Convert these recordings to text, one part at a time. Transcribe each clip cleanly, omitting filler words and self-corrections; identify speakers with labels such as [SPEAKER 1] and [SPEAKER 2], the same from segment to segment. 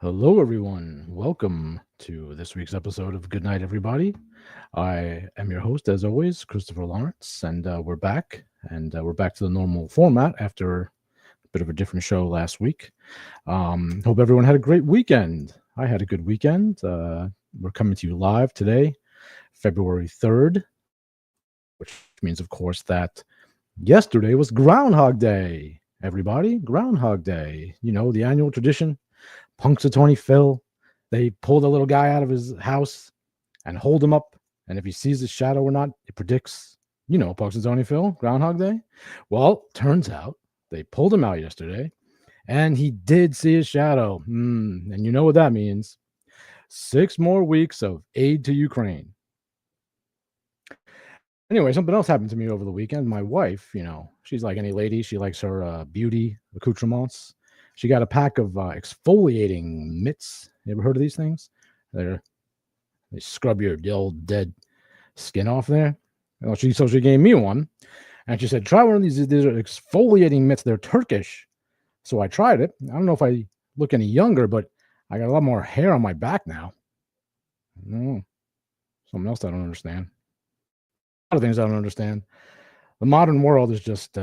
[SPEAKER 1] Hello, everyone. Welcome to this week's episode of Good Night, Everybody. I am your host, as always, Christopher Lawrence, and we're back. We're back to the normal format after a bit of a different show last week. Hope everyone had a great weekend. I had a good weekend. We're coming to you live today, February 3rd, which means, of course, that yesterday was Groundhog Day. Everybody, Groundhog Day. You know, the annual tradition. Punxsutawney Phil. They pull the little guy out of his house and hold him up. And if he sees his shadow or not, it predicts, Punxsutawney Phil, Groundhog Day. Well, turns out they pulled him out yesterday and he did see his shadow. And you know what that means. 6 more weeks of aid to Ukraine. Anyway, something else happened to me over the weekend. My wife, she's like any lady. She likes her beauty accoutrements. She got a pack of exfoliating mitts. You ever heard of these things? They scrub your old dead skin off there. Well, she gave me one, and she said, "Try one of these. These are exfoliating mitts. They're Turkish." So I tried it. I don't know if I look any younger, but I got a lot more hair on my back now. Something else I don't understand. A lot of things I don't understand. The modern world is just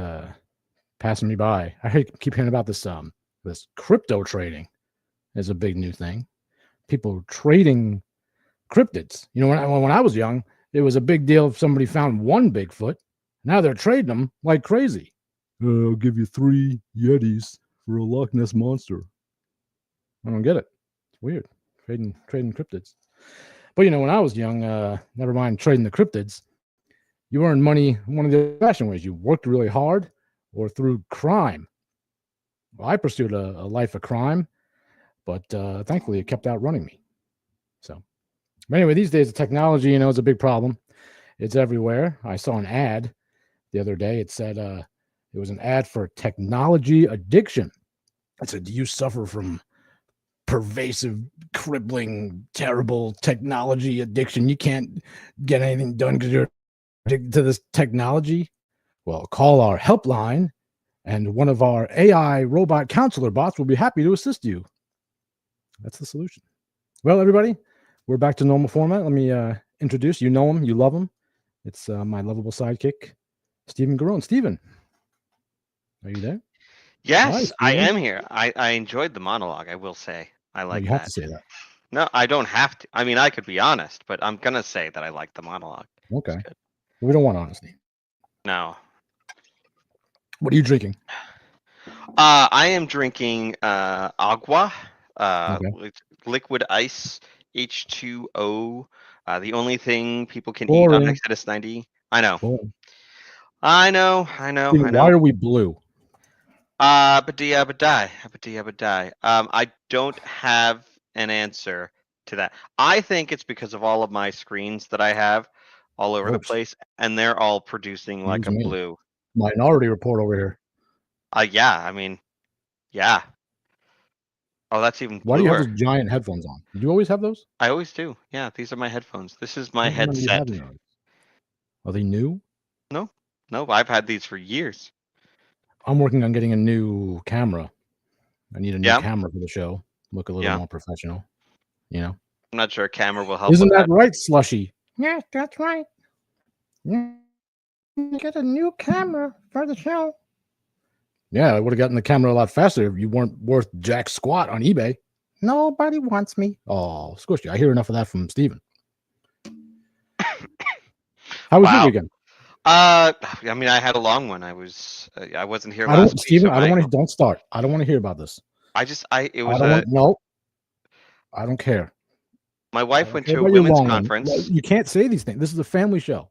[SPEAKER 1] passing me by. I keep hearing about this crypto trading is a big new thing. People trading cryptids. When I was young, it was a big deal if somebody found one Bigfoot. Now they're trading them like crazy. I'll give you 3 Yetis for a Loch Ness monster. I don't get it. It's weird. Trading cryptids. But when I was young, never mind trading the cryptids, you earned money one of the old-fashioned ways. You worked really hard or through crime. Well, I pursued a life of crime, but thankfully it kept outrunning me. So, but anyway, these days the technology, is a big problem. It's everywhere. I saw an ad the other day. It said it was an ad for technology addiction. It said, "Do you suffer from pervasive, crippling, terrible technology addiction? You can't get anything done because you're addicted to this technology? Well, call our helpline, and one of our AI robot counselor bots will be happy to assist you." That's the solution. Well, everybody, we're back to normal format. Let me introduce. You know him. You love him. It's my lovable sidekick, Stephen Garone. Stephen, are you there?
[SPEAKER 2] Yes, I am here. I enjoyed the monologue, I will say. I like
[SPEAKER 1] you
[SPEAKER 2] that.
[SPEAKER 1] have to say that.
[SPEAKER 2] No, I don't have to. I mean, I could be honest, but I'm going to say that I like the monologue.
[SPEAKER 1] Okay. We don't want honesty.
[SPEAKER 2] No.
[SPEAKER 1] What are you drinking?
[SPEAKER 2] I am drinking agua,
[SPEAKER 1] Okay.
[SPEAKER 2] liquid ice, H2O. The only thing people can eat on
[SPEAKER 1] Boring.
[SPEAKER 2] Exodus 90. I know.
[SPEAKER 1] Boring.
[SPEAKER 2] I know.
[SPEAKER 1] Stephen, why are we blue?
[SPEAKER 2] Abadie. I don't have an answer to that. I think it's because of all of my screens that I have all over the place, and they're all producing like a blue.
[SPEAKER 1] Minority Report over here.
[SPEAKER 2] Yeah, I mean, yeah. Oh, that's even bluer.
[SPEAKER 1] Why do you have those giant headphones on? Did you always have those?
[SPEAKER 2] I always do. Yeah, these are my headphones. This is my
[SPEAKER 1] I don't remember you
[SPEAKER 2] headset.
[SPEAKER 1] having those. Are they new?
[SPEAKER 2] No, I've had these for years.
[SPEAKER 1] I'm working on getting a new camera. I need a new camera for the show. Look a little more professional.
[SPEAKER 2] I'm not sure a camera will help.
[SPEAKER 1] Isn't that right, Slushy? Yes, that's right. Get a new camera for the show. Yeah, I would have gotten the camera a lot faster if you weren't worth jack squat on eBay. Nobody wants me. Oh, squishy. I hear enough of that from Steven. How was your weekend?
[SPEAKER 2] I mean, I had a long one. I wasn't here last week.
[SPEAKER 1] Steven, I don't want to. Don't start. I don't want to hear about this. No. I don't care.
[SPEAKER 2] My wife went to a women's conference.
[SPEAKER 1] You can't say these things. This is a family show.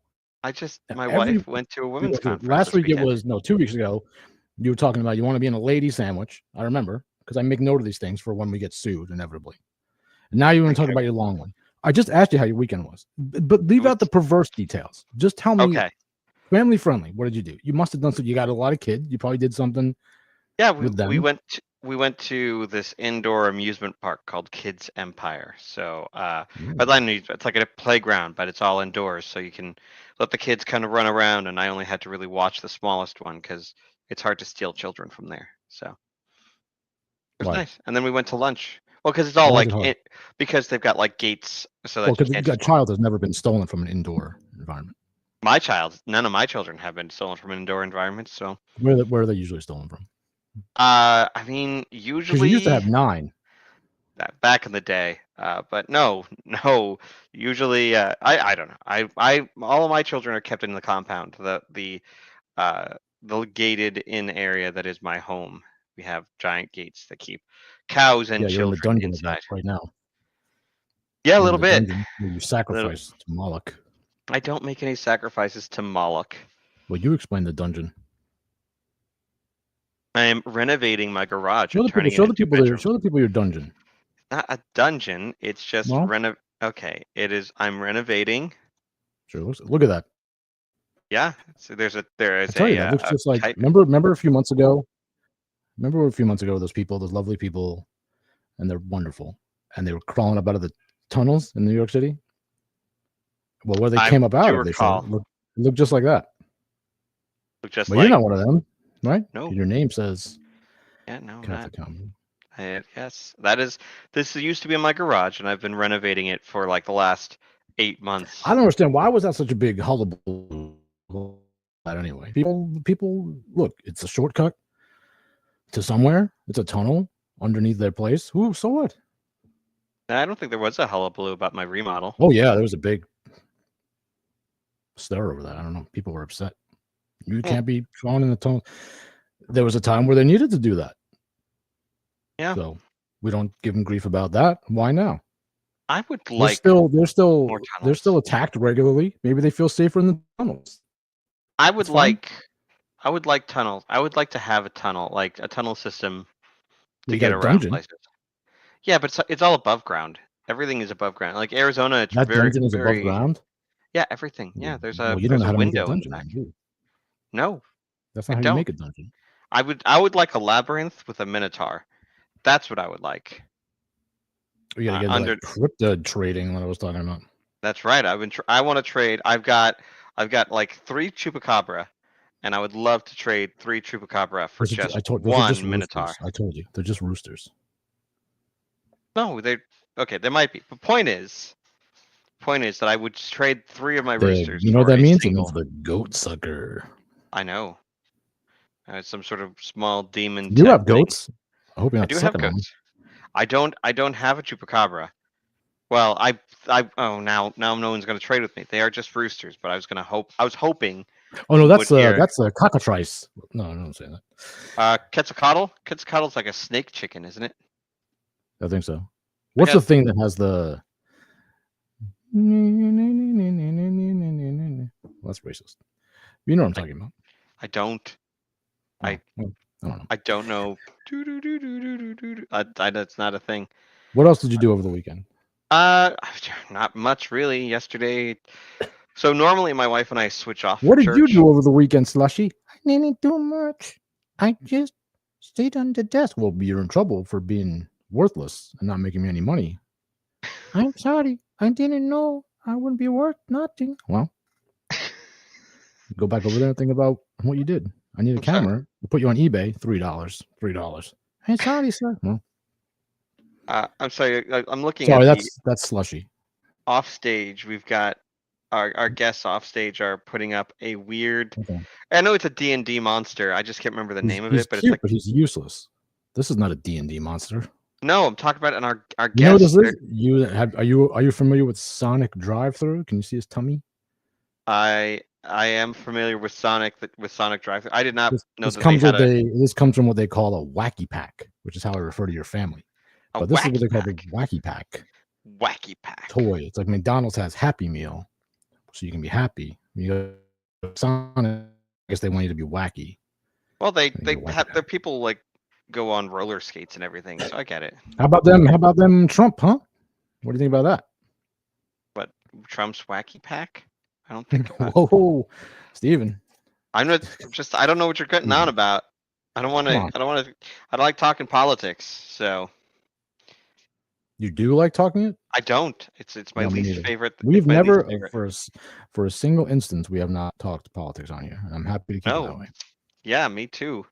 [SPEAKER 2] My wife went to a women's conference.
[SPEAKER 1] Last week it was 2 weeks ago. You were talking about you want to be in a lady sandwich. I remember because I make note of these things for when we get sued inevitably. And now you want to talk about your long one. I just asked you how your weekend was, but leave out the perverse details. Just tell me. Okay. Family friendly. What did you do? You must have done something. You got a lot of kids. You probably did something.
[SPEAKER 2] Yeah, we went to this indoor amusement park called Kids Empire. So, it's like a playground, but it's all indoors, so you can let the kids kind of run around. And I only had to really watch the smallest one because it's hard to steal children from there. So it was nice. And then we went to lunch Well, because it's all
[SPEAKER 1] Why is
[SPEAKER 2] like
[SPEAKER 1] it hard?
[SPEAKER 2] because they've got like gates so
[SPEAKER 1] Well,
[SPEAKER 2] that you
[SPEAKER 1] because
[SPEAKER 2] can't
[SPEAKER 1] a
[SPEAKER 2] just walk.
[SPEAKER 1] child has never been stolen from an indoor environment.
[SPEAKER 2] None of my children have been stolen from an indoor environment. So,
[SPEAKER 1] Where are they usually stolen from?
[SPEAKER 2] I mean,
[SPEAKER 1] Because you used to
[SPEAKER 2] usually
[SPEAKER 1] have 9.
[SPEAKER 2] back in the day, but no, usually, I don't know. All of my children are kept in the compound, the gated in area that is my home. We have giant gates that keep cows and
[SPEAKER 1] Yeah, you're in the
[SPEAKER 2] children
[SPEAKER 1] dungeon of that
[SPEAKER 2] inside.
[SPEAKER 1] right now.
[SPEAKER 2] Yeah, a
[SPEAKER 1] You're in
[SPEAKER 2] little
[SPEAKER 1] the
[SPEAKER 2] bit.
[SPEAKER 1] dungeon where you
[SPEAKER 2] Little.
[SPEAKER 1] sacrifice to Moloch.
[SPEAKER 2] I don't make any sacrifices to Moloch.
[SPEAKER 1] Well, you explain the dungeon.
[SPEAKER 2] I am renovating my garage
[SPEAKER 1] Show
[SPEAKER 2] and
[SPEAKER 1] the people.
[SPEAKER 2] turning it
[SPEAKER 1] Show the
[SPEAKER 2] into
[SPEAKER 1] people.
[SPEAKER 2] bedrooms.
[SPEAKER 1] Show the people your dungeon.
[SPEAKER 2] Not a dungeon. It's just
[SPEAKER 1] Well,
[SPEAKER 2] Okay, it is. I'm renovating.
[SPEAKER 1] sure. Look at that.
[SPEAKER 2] Yeah. So there
[SPEAKER 1] I
[SPEAKER 2] is
[SPEAKER 1] tell you, that looks
[SPEAKER 2] a
[SPEAKER 1] just like.
[SPEAKER 2] type.
[SPEAKER 1] Remember a few months ago. Remember a few months ago, those lovely people, and they're wonderful, and they were crawling up out of the tunnels in New York City. Well, where they
[SPEAKER 2] I
[SPEAKER 1] came up out
[SPEAKER 2] do
[SPEAKER 1] of, they said
[SPEAKER 2] recall.
[SPEAKER 1] it looked just like that.
[SPEAKER 2] Look just
[SPEAKER 1] Well, you're
[SPEAKER 2] like
[SPEAKER 1] not one of them, right?
[SPEAKER 2] no.
[SPEAKER 1] Your name says
[SPEAKER 2] Yeah, no, I'm not.
[SPEAKER 1] Catholic Common.
[SPEAKER 2] Yes, that is. This used to be in my garage, and I've been renovating it for like the last 8 months.
[SPEAKER 1] I don't understand why was that such a big hullabaloo. Anyway, people look. It's a shortcut to somewhere. It's a tunnel underneath their place. Ooh, so what?
[SPEAKER 2] I don't think there was a hullabaloo about my remodel.
[SPEAKER 1] Oh yeah, there was a big stir over that. I don't know. People were upset. You can't be thrown in the tunnel. There was a time where they needed to do that.
[SPEAKER 2] Yeah.
[SPEAKER 1] So we don't give them grief about that. Why now?
[SPEAKER 2] I would
[SPEAKER 1] They're
[SPEAKER 2] like
[SPEAKER 1] still attacked regularly. Maybe they feel safer in the tunnels.
[SPEAKER 2] I would
[SPEAKER 1] It's fine.
[SPEAKER 2] like tunnels. I would like to have a tunnel, like a tunnel system to
[SPEAKER 1] You
[SPEAKER 2] get
[SPEAKER 1] got a
[SPEAKER 2] around
[SPEAKER 1] dungeon.
[SPEAKER 2] places. Yeah, but it's all above ground. Everything is above ground. Like Arizona, it's
[SPEAKER 1] That
[SPEAKER 2] very,
[SPEAKER 1] dungeon is above
[SPEAKER 2] very.
[SPEAKER 1] ground.
[SPEAKER 2] Yeah, everything. Yeah, there's
[SPEAKER 1] Well, you don't
[SPEAKER 2] there's
[SPEAKER 1] know
[SPEAKER 2] a
[SPEAKER 1] how to make a
[SPEAKER 2] window in the
[SPEAKER 1] dungeon,
[SPEAKER 2] back.
[SPEAKER 1] then, do you?
[SPEAKER 2] No,
[SPEAKER 1] That's
[SPEAKER 2] I
[SPEAKER 1] not how you
[SPEAKER 2] don't.
[SPEAKER 1] make a dungeon.
[SPEAKER 2] I would like a labyrinth with a minotaur. That's what I would like.
[SPEAKER 1] We got to get into that cryptid trading that I was talking about.
[SPEAKER 2] That's right. I want to trade. I've got like 3 chupacabra, and I would love to trade 3 chupacabra for
[SPEAKER 1] Those are just
[SPEAKER 2] one minotaur.
[SPEAKER 1] roosters. I told you, they're just roosters.
[SPEAKER 2] No, okay. There might be. But point is that I would trade 3 of my roosters.
[SPEAKER 1] You know what
[SPEAKER 2] for
[SPEAKER 1] that
[SPEAKER 2] a
[SPEAKER 1] means?
[SPEAKER 2] single.
[SPEAKER 1] It means the goat sucker.
[SPEAKER 2] I know. Some sort of small demon.
[SPEAKER 1] You have goats. I hope you're not
[SPEAKER 2] I do have
[SPEAKER 1] sucking on them.
[SPEAKER 2] goats. I don't have a chupacabra. Well, now no one's gonna trade with me. They are just roosters, but I was hoping.
[SPEAKER 1] Oh no, that's a cockatrice. No, don't say that.
[SPEAKER 2] Quetzalcoatl. Quetzalcoatl's like a snake chicken, isn't it?
[SPEAKER 1] I think so. What's the thing that has the? Well, that's racist. You know what I'm talking about.
[SPEAKER 2] I don't. I don't know. I don't know. That's not a thing.
[SPEAKER 1] What else did you do over the weekend?
[SPEAKER 2] Not much really. Yesterday. So normally my wife and I switch off.
[SPEAKER 1] What did you do over the weekend, Slushy? I didn't do much. I just stayed on the desk. Well, you're in trouble for being worthless and not making me any money. I'm sorry. I didn't know I wouldn't be worth nothing. Well, go back over there and think about what you did. I need a camera. We'll put you on eBay. $3. Hey, sorry, sir. Well,
[SPEAKER 2] I'm sorry. I'm looking.
[SPEAKER 1] Sorry, that's Slushy.
[SPEAKER 2] Off stage, we've got our guests off stage are putting up a weird. Okay. I know it's a D&D monster. I just can't remember the name of it. But
[SPEAKER 1] cute,
[SPEAKER 2] it's like,
[SPEAKER 1] but he's useless. This is not a D&D monster.
[SPEAKER 2] No, I'm talking about our guests.
[SPEAKER 1] You know what this is? Are you familiar with Sonic Drive-Thru? Can you see his tummy?
[SPEAKER 2] I am familiar with Sonic Drive-Thru. I did not know that
[SPEAKER 1] this comes from what they call a wacky pack, which is how I refer to your family. But this is what they call the wacky pack.
[SPEAKER 2] Wacky pack
[SPEAKER 1] toy. It's like McDonald's has Happy Meal, so you can be happy. You go Sonic, I guess they want you to be wacky.
[SPEAKER 2] Well, they have their people like go on roller skates and everything, so I get it.
[SPEAKER 1] How about them Trump, huh? What do you think about that?
[SPEAKER 2] What, Trump's wacky pack? I don't think.
[SPEAKER 1] Whoa, Steven.
[SPEAKER 2] I don't know what you're getting on about. I don't like talking politics, so.
[SPEAKER 1] You do like talking it?
[SPEAKER 2] I don't. It's my least favorite.
[SPEAKER 1] We've never, for a single instance, we have not talked politics on here. I'm happy to keep it that way.
[SPEAKER 2] Yeah, me too.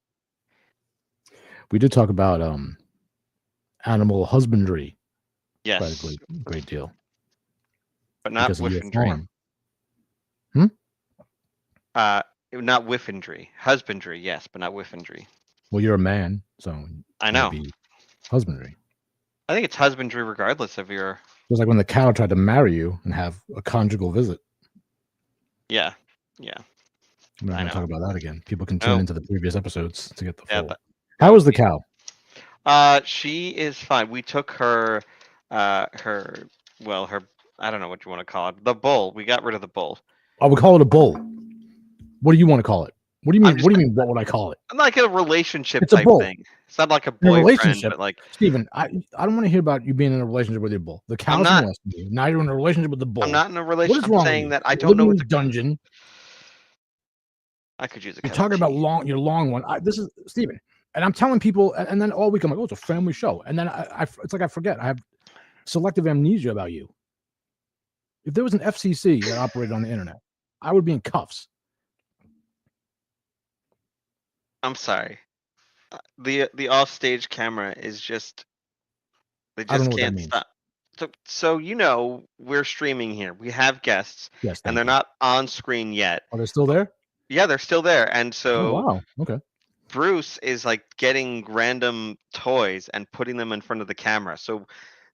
[SPEAKER 1] We did talk about animal husbandry.
[SPEAKER 2] Yes.
[SPEAKER 1] Quite a great deal.
[SPEAKER 2] But not whiffandry. Not whiffandry. Husbandry, yes, but not whiffandry.
[SPEAKER 1] Well, you're a man, so
[SPEAKER 2] I know.
[SPEAKER 1] Be husbandry.
[SPEAKER 2] I think it's husbandry regardless of your.
[SPEAKER 1] Just like when the cow tried to marry you and have a conjugal visit.
[SPEAKER 2] Yeah.
[SPEAKER 1] I'm not going to talk about that again. People can tune into the previous episodes to get the full.
[SPEAKER 2] How
[SPEAKER 1] was the cow?
[SPEAKER 2] She is fine. We took her, I don't know what you want to call it. The bull. We got rid of the bull.
[SPEAKER 1] Oh, we call it a bull. What do you want to call it? What do you mean? What do you mean? What would I call it?
[SPEAKER 2] Like a relationship
[SPEAKER 1] it's type
[SPEAKER 2] a bull. Thing. It's not like a boyfriend, relationship. But like
[SPEAKER 1] Steven, I don't want to hear about you being in a relationship with your bull. The cow's molesting you. Now you're in a relationship with the bull.
[SPEAKER 2] I'm not in a relationship.
[SPEAKER 1] What is wrong
[SPEAKER 2] saying
[SPEAKER 1] with
[SPEAKER 2] that I don't know what the
[SPEAKER 1] dungeon.
[SPEAKER 2] I could use a.
[SPEAKER 1] You're talking about your long one. This is Steven, and I'm telling people, and then all week I'm like, oh, it's a family show, and then it's like I forget. I have selective amnesia about you. If there was an FCC that operated on the internet, I would be in cuffs.
[SPEAKER 2] I'm sorry. The offstage camera is just. They just can't stop. So we're streaming here. We have guests, and they're not on screen yet.
[SPEAKER 1] Are they still there?
[SPEAKER 2] Yeah, they're still there, and so.
[SPEAKER 1] Oh, wow. Okay.
[SPEAKER 2] Bruce is like getting random toys and putting them in front of the camera. So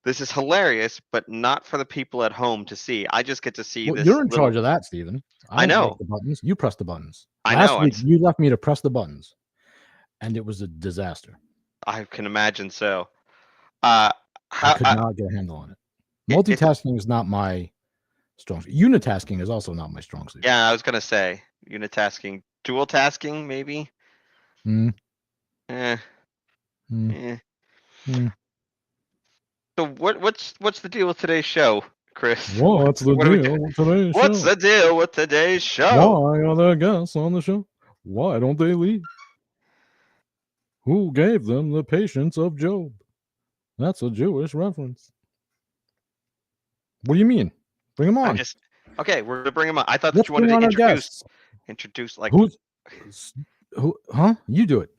[SPEAKER 2] this is hilarious, but not for the people at home to see. I just get to see this.
[SPEAKER 1] You're in charge of that, Steven.
[SPEAKER 2] I know.
[SPEAKER 1] Press the buttons. You press the buttons.
[SPEAKER 2] Last
[SPEAKER 1] week, you left me to press the buttons, and it was a disaster.
[SPEAKER 2] I can imagine so.
[SPEAKER 1] I could not get a handle on it. Multitasking is not my strong suit. Unitasking is also not my strong suit.
[SPEAKER 2] Yeah, I was going to say unitasking. Dual tasking, maybe? So what's the deal with today's show, Chris?
[SPEAKER 1] What's the deal with today's show?
[SPEAKER 2] What's the deal with today's show?
[SPEAKER 1] Why are there guests on the show? Why don't they leave? Who gave them the patience of Job? That's a Jewish reference. What do you mean? Bring them on.
[SPEAKER 2] Okay, we're gonna bring them on. I thought that you wanted to introduce like
[SPEAKER 1] who? Huh? You do it.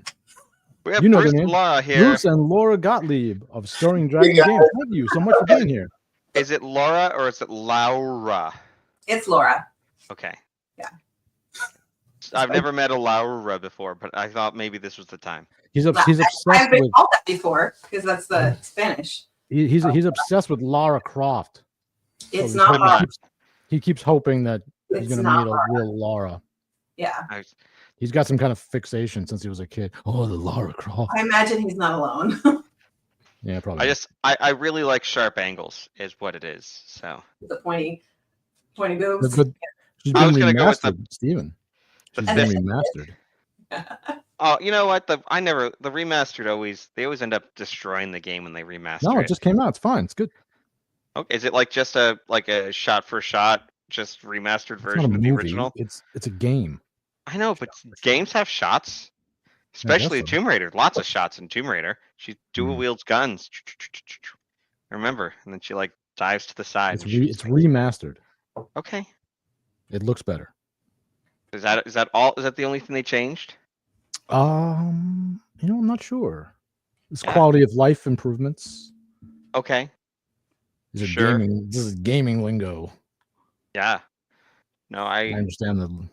[SPEAKER 2] We have Bruce and Laura here.
[SPEAKER 1] Bruce and Laura Gottlieb of Stirring Dragon Games. Thank you so much for being here.
[SPEAKER 2] Is it Laura or is it Laura?
[SPEAKER 3] It's Laura.
[SPEAKER 2] Okay.
[SPEAKER 3] Yeah.
[SPEAKER 2] I've never met a Laura before, but I thought maybe this was the time.
[SPEAKER 1] He's obsessed
[SPEAKER 3] I've been called that before because that's the Spanish.
[SPEAKER 1] He's obsessed with Lara Croft.
[SPEAKER 3] It's not Laura.
[SPEAKER 1] He keeps hoping that he's going to meet a real Laura.
[SPEAKER 3] Yeah.
[SPEAKER 1] He's got some kind of fixation since he was a kid. Oh, the Lara Croft.
[SPEAKER 3] I imagine he's not alone.
[SPEAKER 1] Yeah, probably.
[SPEAKER 2] I really like sharp angles, is what it is. So
[SPEAKER 3] the pointy boobs.
[SPEAKER 1] But she's been remastered, Steven. She's been remastered.
[SPEAKER 2] Oh, you know what? The remastered they always end up destroying the game when they remaster.
[SPEAKER 1] No, it just came out. It's fine. It's good.
[SPEAKER 2] Okay, is it like just a shot for shot, just remastered version of the original?
[SPEAKER 1] It's a game.
[SPEAKER 2] I know, but games have shots, especially Tomb Raider. Lots of shots in Tomb Raider. She dual wields guns. Remember, and then she like dives to the side.
[SPEAKER 1] It's remastered.
[SPEAKER 2] Okay.
[SPEAKER 1] It looks better.
[SPEAKER 2] Is that all? Is that the only thing they changed?
[SPEAKER 1] I'm not sure. It's quality of life improvements.
[SPEAKER 2] Okay.
[SPEAKER 1] This is gaming lingo.
[SPEAKER 2] Yeah. No, I
[SPEAKER 1] understand the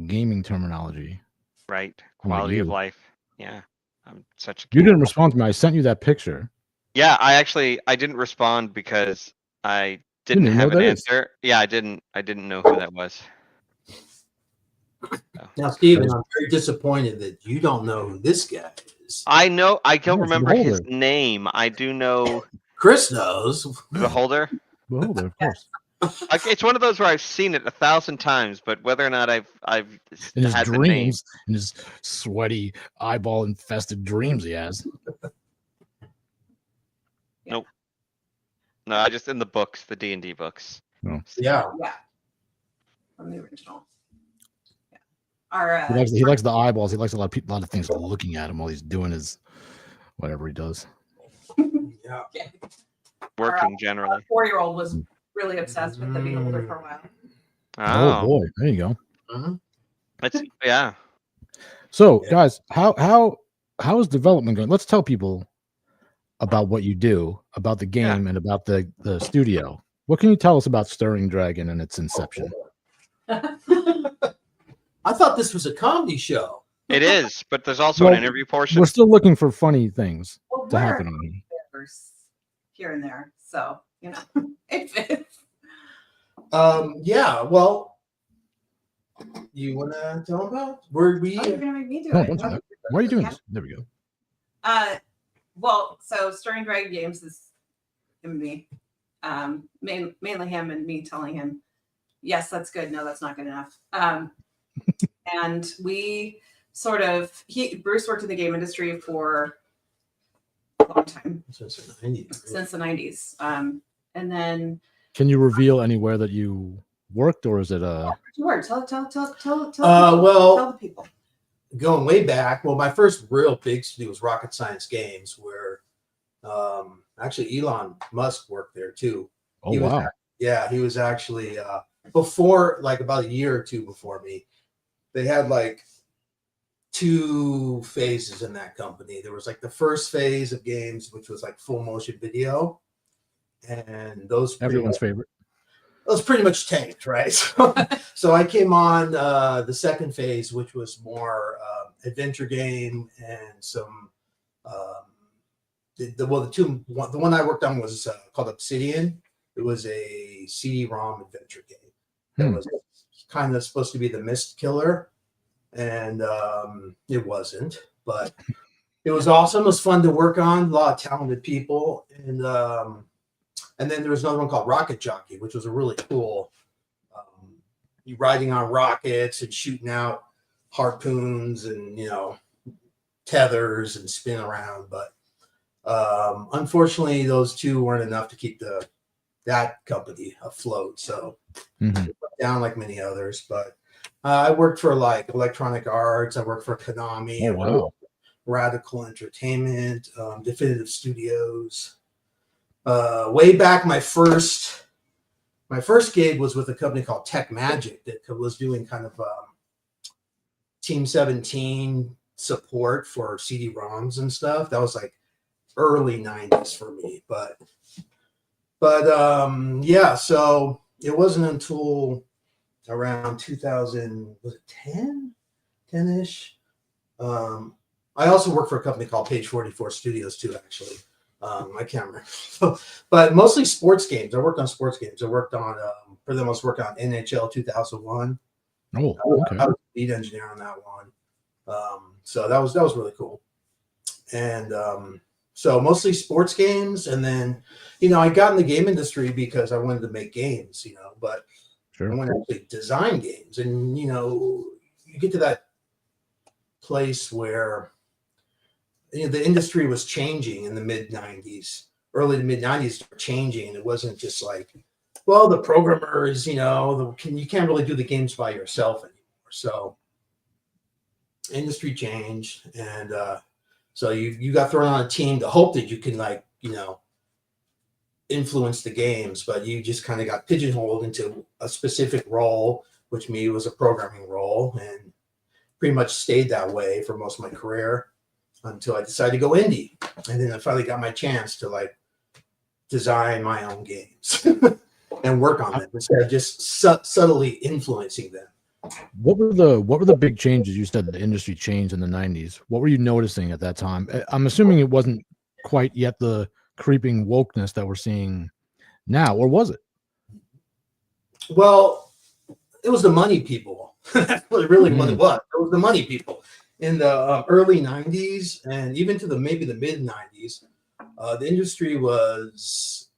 [SPEAKER 1] gaming terminology.
[SPEAKER 2] Right. Quality of life. Yeah. I'm such a
[SPEAKER 1] You didn't respond to me. I sent you that picture.
[SPEAKER 2] Yeah, I didn't respond because I didn't have an answer. Yeah, I didn't know who that was.
[SPEAKER 4] Now, Steven, I'm very disappointed that you don't know who this guy is.
[SPEAKER 2] I know. I don't remember his name. I do know.
[SPEAKER 4] Chris knows.
[SPEAKER 2] Beholder?
[SPEAKER 1] Beholder, of course.
[SPEAKER 2] It's one of those where I've seen it 1,000 times, but whether or not I've
[SPEAKER 1] in his dreams, in his sweaty, eyeball infested dreams, he has.
[SPEAKER 2] Nope. No, I just in the books, the D&D books.
[SPEAKER 1] No.
[SPEAKER 4] Yeah.
[SPEAKER 3] From the original. Yeah.
[SPEAKER 1] He likes the eyeballs. He likes a lot of things looking at him while he's doing his whatever he does.
[SPEAKER 4] Yeah.
[SPEAKER 2] Working generally.
[SPEAKER 3] Our 4-year-old was really obsessed with the Beholder for a while.
[SPEAKER 2] Oh
[SPEAKER 1] boy, there you go.
[SPEAKER 2] Yeah.
[SPEAKER 1] So, guys, how is development going? Let's tell people about what you do, about the game, and about the studio. What can you tell us about Stirring Dragon and its inception?
[SPEAKER 4] I thought this was a comedy show.
[SPEAKER 2] It is, but there's also an interview portion.
[SPEAKER 1] We're still looking for funny things
[SPEAKER 3] Well,
[SPEAKER 1] to happen on here.
[SPEAKER 3] Here and there, so it fits.
[SPEAKER 4] Yeah. Well, you want to tell about where we?
[SPEAKER 3] Oh, you're gonna make me do
[SPEAKER 1] No,
[SPEAKER 3] it.
[SPEAKER 1] don't do that. Why are you doing this? There we go.
[SPEAKER 3] Well, so Stirring Dragon Games is him and me. Mainly him and me telling him, yes, that's good. No, that's not good enough. And we sort of Bruce worked in the game industry for a long time.
[SPEAKER 4] Since the 90s.
[SPEAKER 3] Since the 90s. And then
[SPEAKER 1] Can you reveal anywhere that you worked, or is it
[SPEAKER 3] tell
[SPEAKER 4] well,
[SPEAKER 3] the people.
[SPEAKER 4] Going way back, well, my first real big studio was Rocket Science Games, where actually Elon Musk worked there too.
[SPEAKER 1] Oh, wow.
[SPEAKER 4] He was actually before, like about a year or two before me. They had like 2 phases in that company. There was like the first phase of games, which was like full motion video, and those
[SPEAKER 1] Everyone's favorite.
[SPEAKER 4] Those pretty much tanked, right? So I came on the second phase, which was more adventure game and some. The one I worked on was called Obsidian. It was a CD-ROM adventure game that was kind of supposed to be the Mist Killer, and it wasn't, but it was awesome. It was fun to work on. A lot of talented people, and then there was another one called Rocket Jockey, which was a really cool. You riding on rockets and shooting out harpoons and tethers and spin around, but unfortunately, those 2 weren't enough to keep that company afloat. So down like many others. But I worked for like Electronic Arts. I worked for Konami.
[SPEAKER 1] Oh, wow.
[SPEAKER 4] Radical Entertainment, Definitive Studios. Way back, my first gig was with a company called Tech Magic that was doing kind of Team 17 support for CD-ROMs and stuff. That was like early 90s for me, but yeah. So it wasn't until around 2000, was it 10-ish? I also worked for a company called Page 44 Studios too, actually. I can't remember, but mostly sports games. I worked on sports games. I worked on, for them, I was working on NHL 2001.
[SPEAKER 1] Oh, okay.
[SPEAKER 4] I was lead engineer on that one. So that was really cool. And so mostly sports games. And then, I got in the game industry because I wanted to make games, but I wanted to actually design games. And, you get to that place where the industry was changing in the mid-90s, early to mid-90s changing, and it wasn't just like, well, the programmers, you can't really do the games by yourself anymore. So industry changed, and so you got thrown on a team to hope that you can influence the games, but you just kind of got pigeonholed into a specific role, which me was a programming role, and pretty much stayed that way for most of my career until I decided to go indie. And then I finally got my chance to design my own games and work on them instead of just subtly influencing them.
[SPEAKER 1] What were the big changes? You said the industry changed in the 90s. What were you noticing at that time? I'm assuming it wasn't quite yet the creeping wokeness that we're seeing now, or was it?
[SPEAKER 4] Well, it was the money people. That's really what it was. It was the money people. In the early 90s and even to maybe the mid 90s, the industry was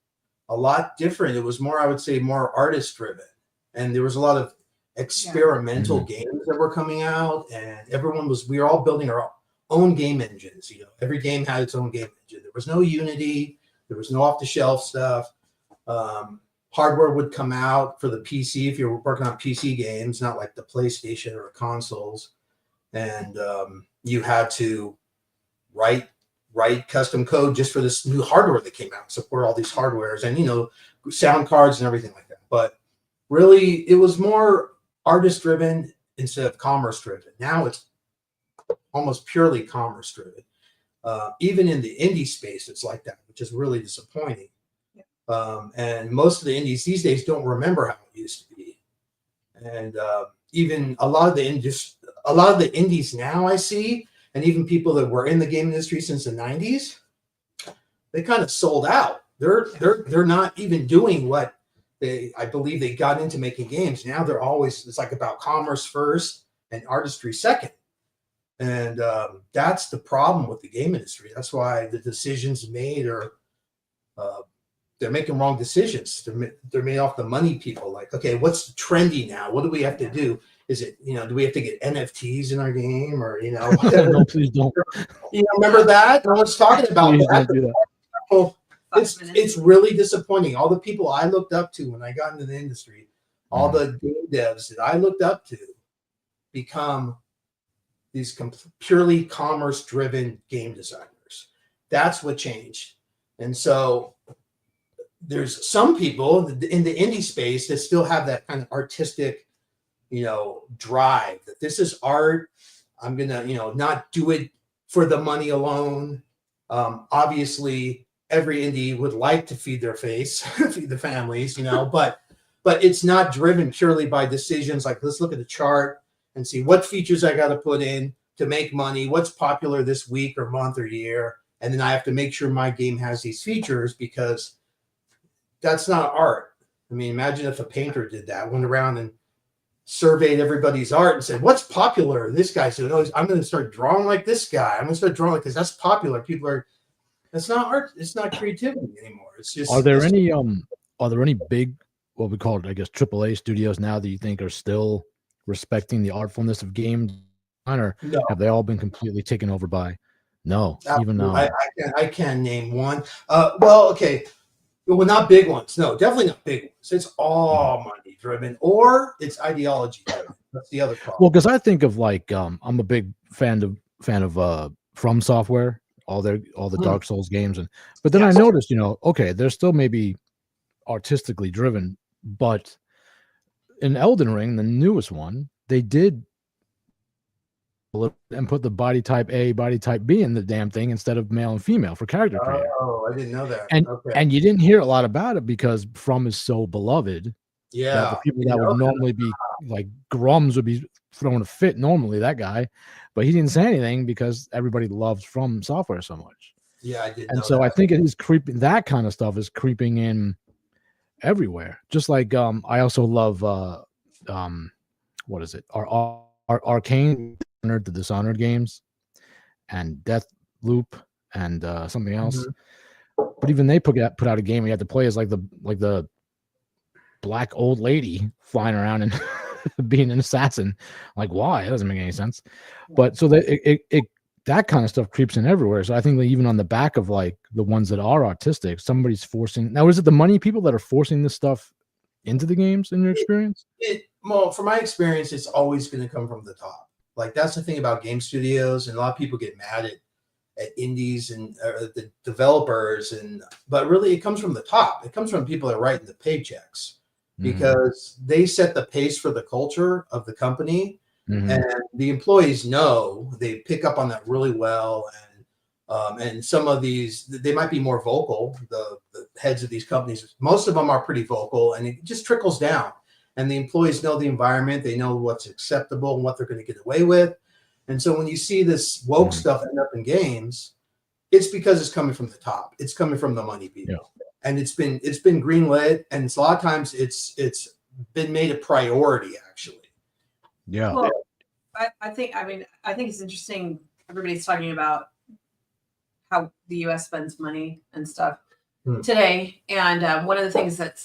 [SPEAKER 4] a lot different. It was more, I would say, more artist driven. And there was a lot of experimental games that were coming out, and we were all building our own game engines. Every game had its own game engine. There was no Unity. There was no off the shelf stuff. Hardware would come out for the PC if you were working on PC games, not like the PlayStation or consoles. And you had to write custom code just for this new hardware that came out, support all these hardwares and, sound cards and everything like that. But really, it was more artist driven instead of commerce driven. Now it's almost purely commerce driven. Even in the indie space, it's like that, which is really disappointing. And most of the indies these days don't remember how it used to be. And even a lot of the indies now I see, and even people that were in the game industry since the 90s, they kind of sold out. They're not even doing what I believe they got into making games. Now it's like about commerce first and artistry second. And that's the problem with the game industry. That's why the decisions made are they're making wrong decisions. They're made off the money people. Like, okay, what's trendy now? What do we have to do? Is it, do we have to get NFTs in our game, or whatever?
[SPEAKER 1] No, please don't.
[SPEAKER 4] Remember that? No one's talking about
[SPEAKER 1] Please
[SPEAKER 4] that.
[SPEAKER 1] don't do that.
[SPEAKER 4] Well, it's really disappointing. All the people I looked up to when I got into the industry, all the game devs that I looked up to, become these purely commerce-driven game designers. That's what changed. And so there's some people in the indie space that still have that kind of artistic, drive, that this is art. I'm going to, not do it for the money alone. Obviously, every indie would like to feed their face, feed the families, but it's not driven purely by decisions like, let's look at the chart and see what features I got to put in to make money, what's popular this week or month or year. And then I have to make sure my game has these features, because that's not art. I mean, imagine if a painter did that, went around and surveyed everybody's art and said, what's popular? This guy said, oh, I'm going to start drawing like this guy. I'm going to start drawing because that's popular. That's not art. It's not creativity anymore. It's just.
[SPEAKER 1] Are there any big, what we call it, I guess, AAA studios now that you think are still respecting the artfulness of game design, or have they all been completely taken over by? No, even
[SPEAKER 4] I can name one. Well, okay. Well, not big ones. No, definitely not big ones. It's all money driven, or it's ideology driven. That's the other problem.
[SPEAKER 1] Well, because I think of like I'm a big fan of From Software, all the Dark Souls games, but then I noticed, okay, they're still maybe artistically driven, but in Elden Ring, the newest one, they did and put the body type A, body type B in the damn thing instead of male and female for character creator.
[SPEAKER 4] Oh, I didn't know that.
[SPEAKER 1] And you didn't hear a lot about it because From is so beloved.
[SPEAKER 4] Yeah,
[SPEAKER 1] that the people that would normally be like Grums would be throwing a fit normally, that guy, but he didn't say anything because everybody loves From Software so much.
[SPEAKER 4] Yeah, I did.
[SPEAKER 1] And so I think it is creeping. That kind of stuff is creeping in everywhere. Just like I also love what is it? Our Arcane, the Dishonored games, and Death Loop, and something else. But even they put out a game you had to play as like the black old lady flying around and being an assassin. Like, why? It doesn't make any sense. But so that that kind of stuff creeps in everywhere. So I think that even on the back of like the ones that are autistic, somebody's forcing. Now, is it the money people that are forcing this stuff into the games in your experience?
[SPEAKER 4] Well, from my experience, it's always going to come from the top. Like, that's the thing about game studios, and a lot of people get mad at indies and the developers, but really it comes from the top. It comes from people that are writing the paychecks, because they set the pace for the culture of the company, and the employees know, they pick up on that really well. And some of these, they might be more vocal. The heads of these companies, most of them are pretty vocal, and it just trickles down. And the employees know the environment, they know what's acceptable and what they're going to get away with. And so when you see this woke stuff end up in games, it's because it's coming from the top. It's coming from the money people. Yeah. And it's been greenlit, and it's a lot of times it's been made a priority, actually.
[SPEAKER 1] Yeah.
[SPEAKER 3] Well, I think it's interesting. Everybody's talking about how the U.S. spends money and stuff today, and one of the things that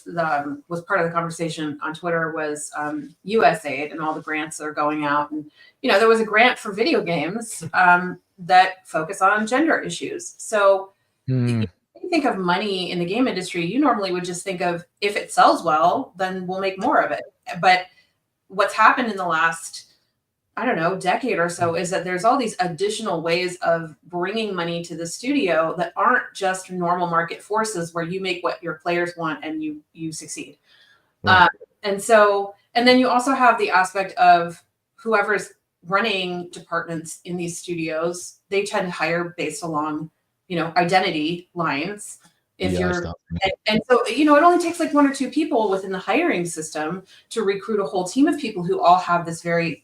[SPEAKER 3] was part of the conversation on Twitter was USAID and all the grants that are going out. And there was a grant for video games that focus on gender issues. So when you think of money in the game industry, you normally would just think of, if it sells well, then we'll make more of it. But what's happened in the last, I don't know, decade or so is that there's all these additional ways of bringing money to the studio that aren't just normal market forces where you make what your players want and you succeed. Right. And then you also have the aspect of whoever's running departments in these studios, they tend to hire based along, identity lines. If you're, and so, it only takes like 1 or 2 people within the hiring system to recruit a whole team of people who all have this very,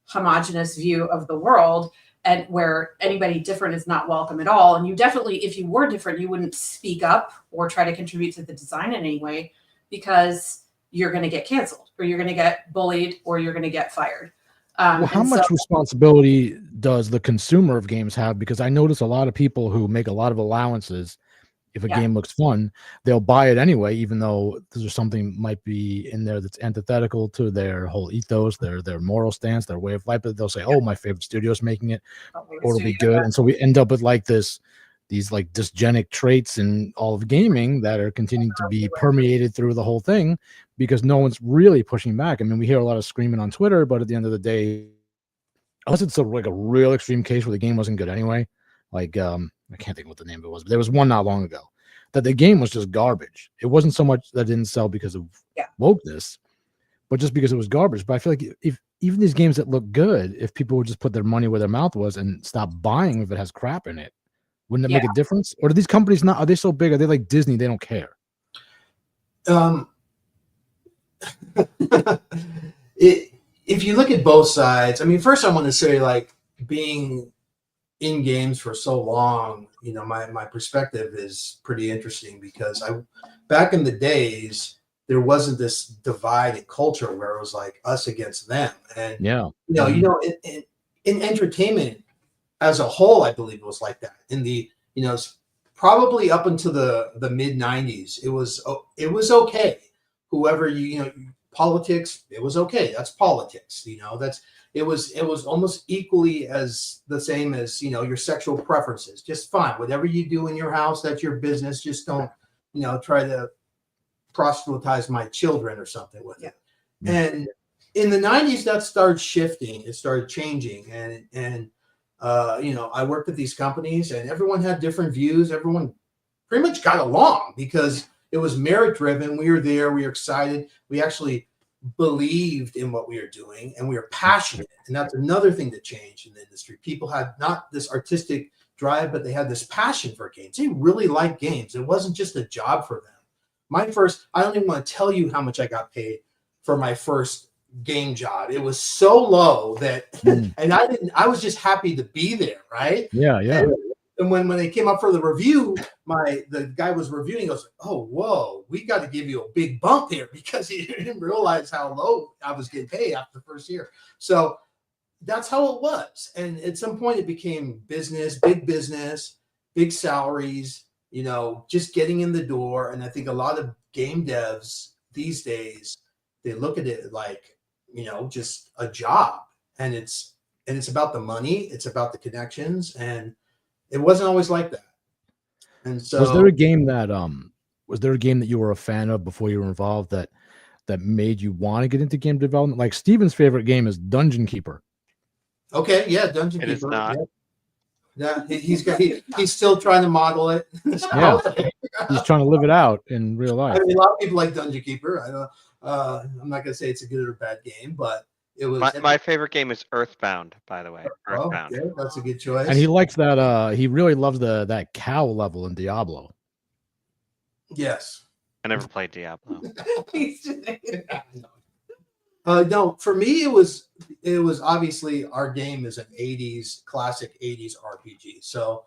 [SPEAKER 3] homogenous view of the world, and where anybody different is not welcome at all. And you definitely, if you were different, you wouldn't speak up or try to contribute to the design in any way, because you're going to get canceled, or you're going to get bullied, or you're going to get fired.
[SPEAKER 1] Well, how much responsibility does the consumer of games have? Because I notice a lot of people who make a lot of allowances. If a game looks fun, they'll buy it anyway, even though there's something might be in there that's antithetical to their whole ethos, their moral stance, their way of life. But they'll say, "Oh, my favorite studio is making it, or it'll be good." And so we end up with like these like dysgenic traits in all of gaming that are continuing to be permeated through the whole thing, because no one's really pushing back. I mean, we hear a lot of screaming on Twitter, but at the end of the day, unless it's like a real extreme case where the game wasn't good anyway, like I can't think what the name of it was, but there was one not long ago that the game was just garbage. It wasn't so much that it didn't sell because of wokeness, but just because it was garbage. But I feel like if even these games that look good, if people would just put their money where their mouth was and stop buying if it has crap in it, wouldn't it make a difference? Or do these companies not? Are they so big? Are they like Disney? They don't care.
[SPEAKER 4] If you look at both sides, I mean, first I want to say, like, being in games for so long, my perspective is pretty interesting, because back in the days, there wasn't this divided culture where it was like us against them. And in entertainment as a whole, I believe it was like that. In the probably up until the mid 90s, it was okay. Whoever politics, it was okay. That's politics. It was almost equally as the same as, your sexual preferences. Just fine. Whatever you do in your house, that's your business. Just don't, try to proselytize my children or something with it. And in the 90s, that started shifting. It started changing. And I worked at these companies, and everyone had different views. Everyone pretty much got along because it was merit driven. We were there. We were excited. We actually believed in what we were doing, and we were passionate. And that's another thing that changed in the industry. People had not this artistic drive, but they had this passion for games. They really liked games. It wasn't just a job for them. I don't even want to tell you how much I got paid for my first game job. It was so low that, and I was just happy to be there. Right.
[SPEAKER 1] Yeah.
[SPEAKER 4] And when they came up for the review, the guy was reviewing. I was like, "Oh, whoa, we got to give you a big bump here," because he didn't realize how low I was getting paid after the first year. So that's how it was. And at some point, it became business, big salaries. Just getting in the door. And I think a lot of game devs these days, they look at it like, just a job, and it's about the money, it's about the connections, and it wasn't always like that. And so,
[SPEAKER 1] was there a game that you were a fan of before you were involved that made you want to get into game development? Like Steven's favorite game is Dungeon Keeper.
[SPEAKER 4] Okay, yeah, Dungeon Keeper.
[SPEAKER 2] It is not.
[SPEAKER 4] Yeah, he's still trying to model it.
[SPEAKER 1] Yeah, he's trying to live it out in real life.
[SPEAKER 4] I mean, a lot of people like Dungeon Keeper. I'm not gonna say it's a good or bad game, but it was.
[SPEAKER 2] My favorite game is Earthbound, by the way. Earthbound.
[SPEAKER 4] Okay, that's a good choice.
[SPEAKER 1] And he likes that. He really loves that cow level in Diablo.
[SPEAKER 4] Yes.
[SPEAKER 2] I never played Diablo.
[SPEAKER 4] No, for me it was obviously, our game is an classic 80s RPG. So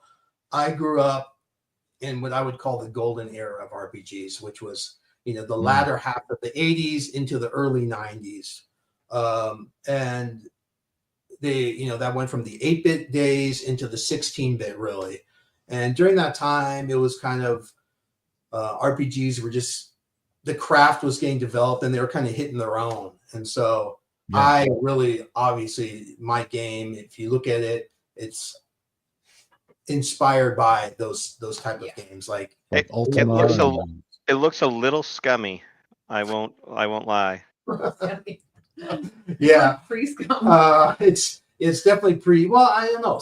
[SPEAKER 4] I grew up in what I would call the golden era of RPGs, which was the latter half of the 80s into the early 90s. And that went from the 8-bit days into the 16-bit really. And during that time, it was kind of RPGs were just, the craft was getting developed, and they were kind of hitting their own. And so I really, obviously, my game, if you look at it, it's inspired by those type of games. Like
[SPEAKER 2] it looks a little scummy. I won't lie.
[SPEAKER 4] Yeah,
[SPEAKER 3] pre-Scum.
[SPEAKER 4] It's definitely well, I don't know.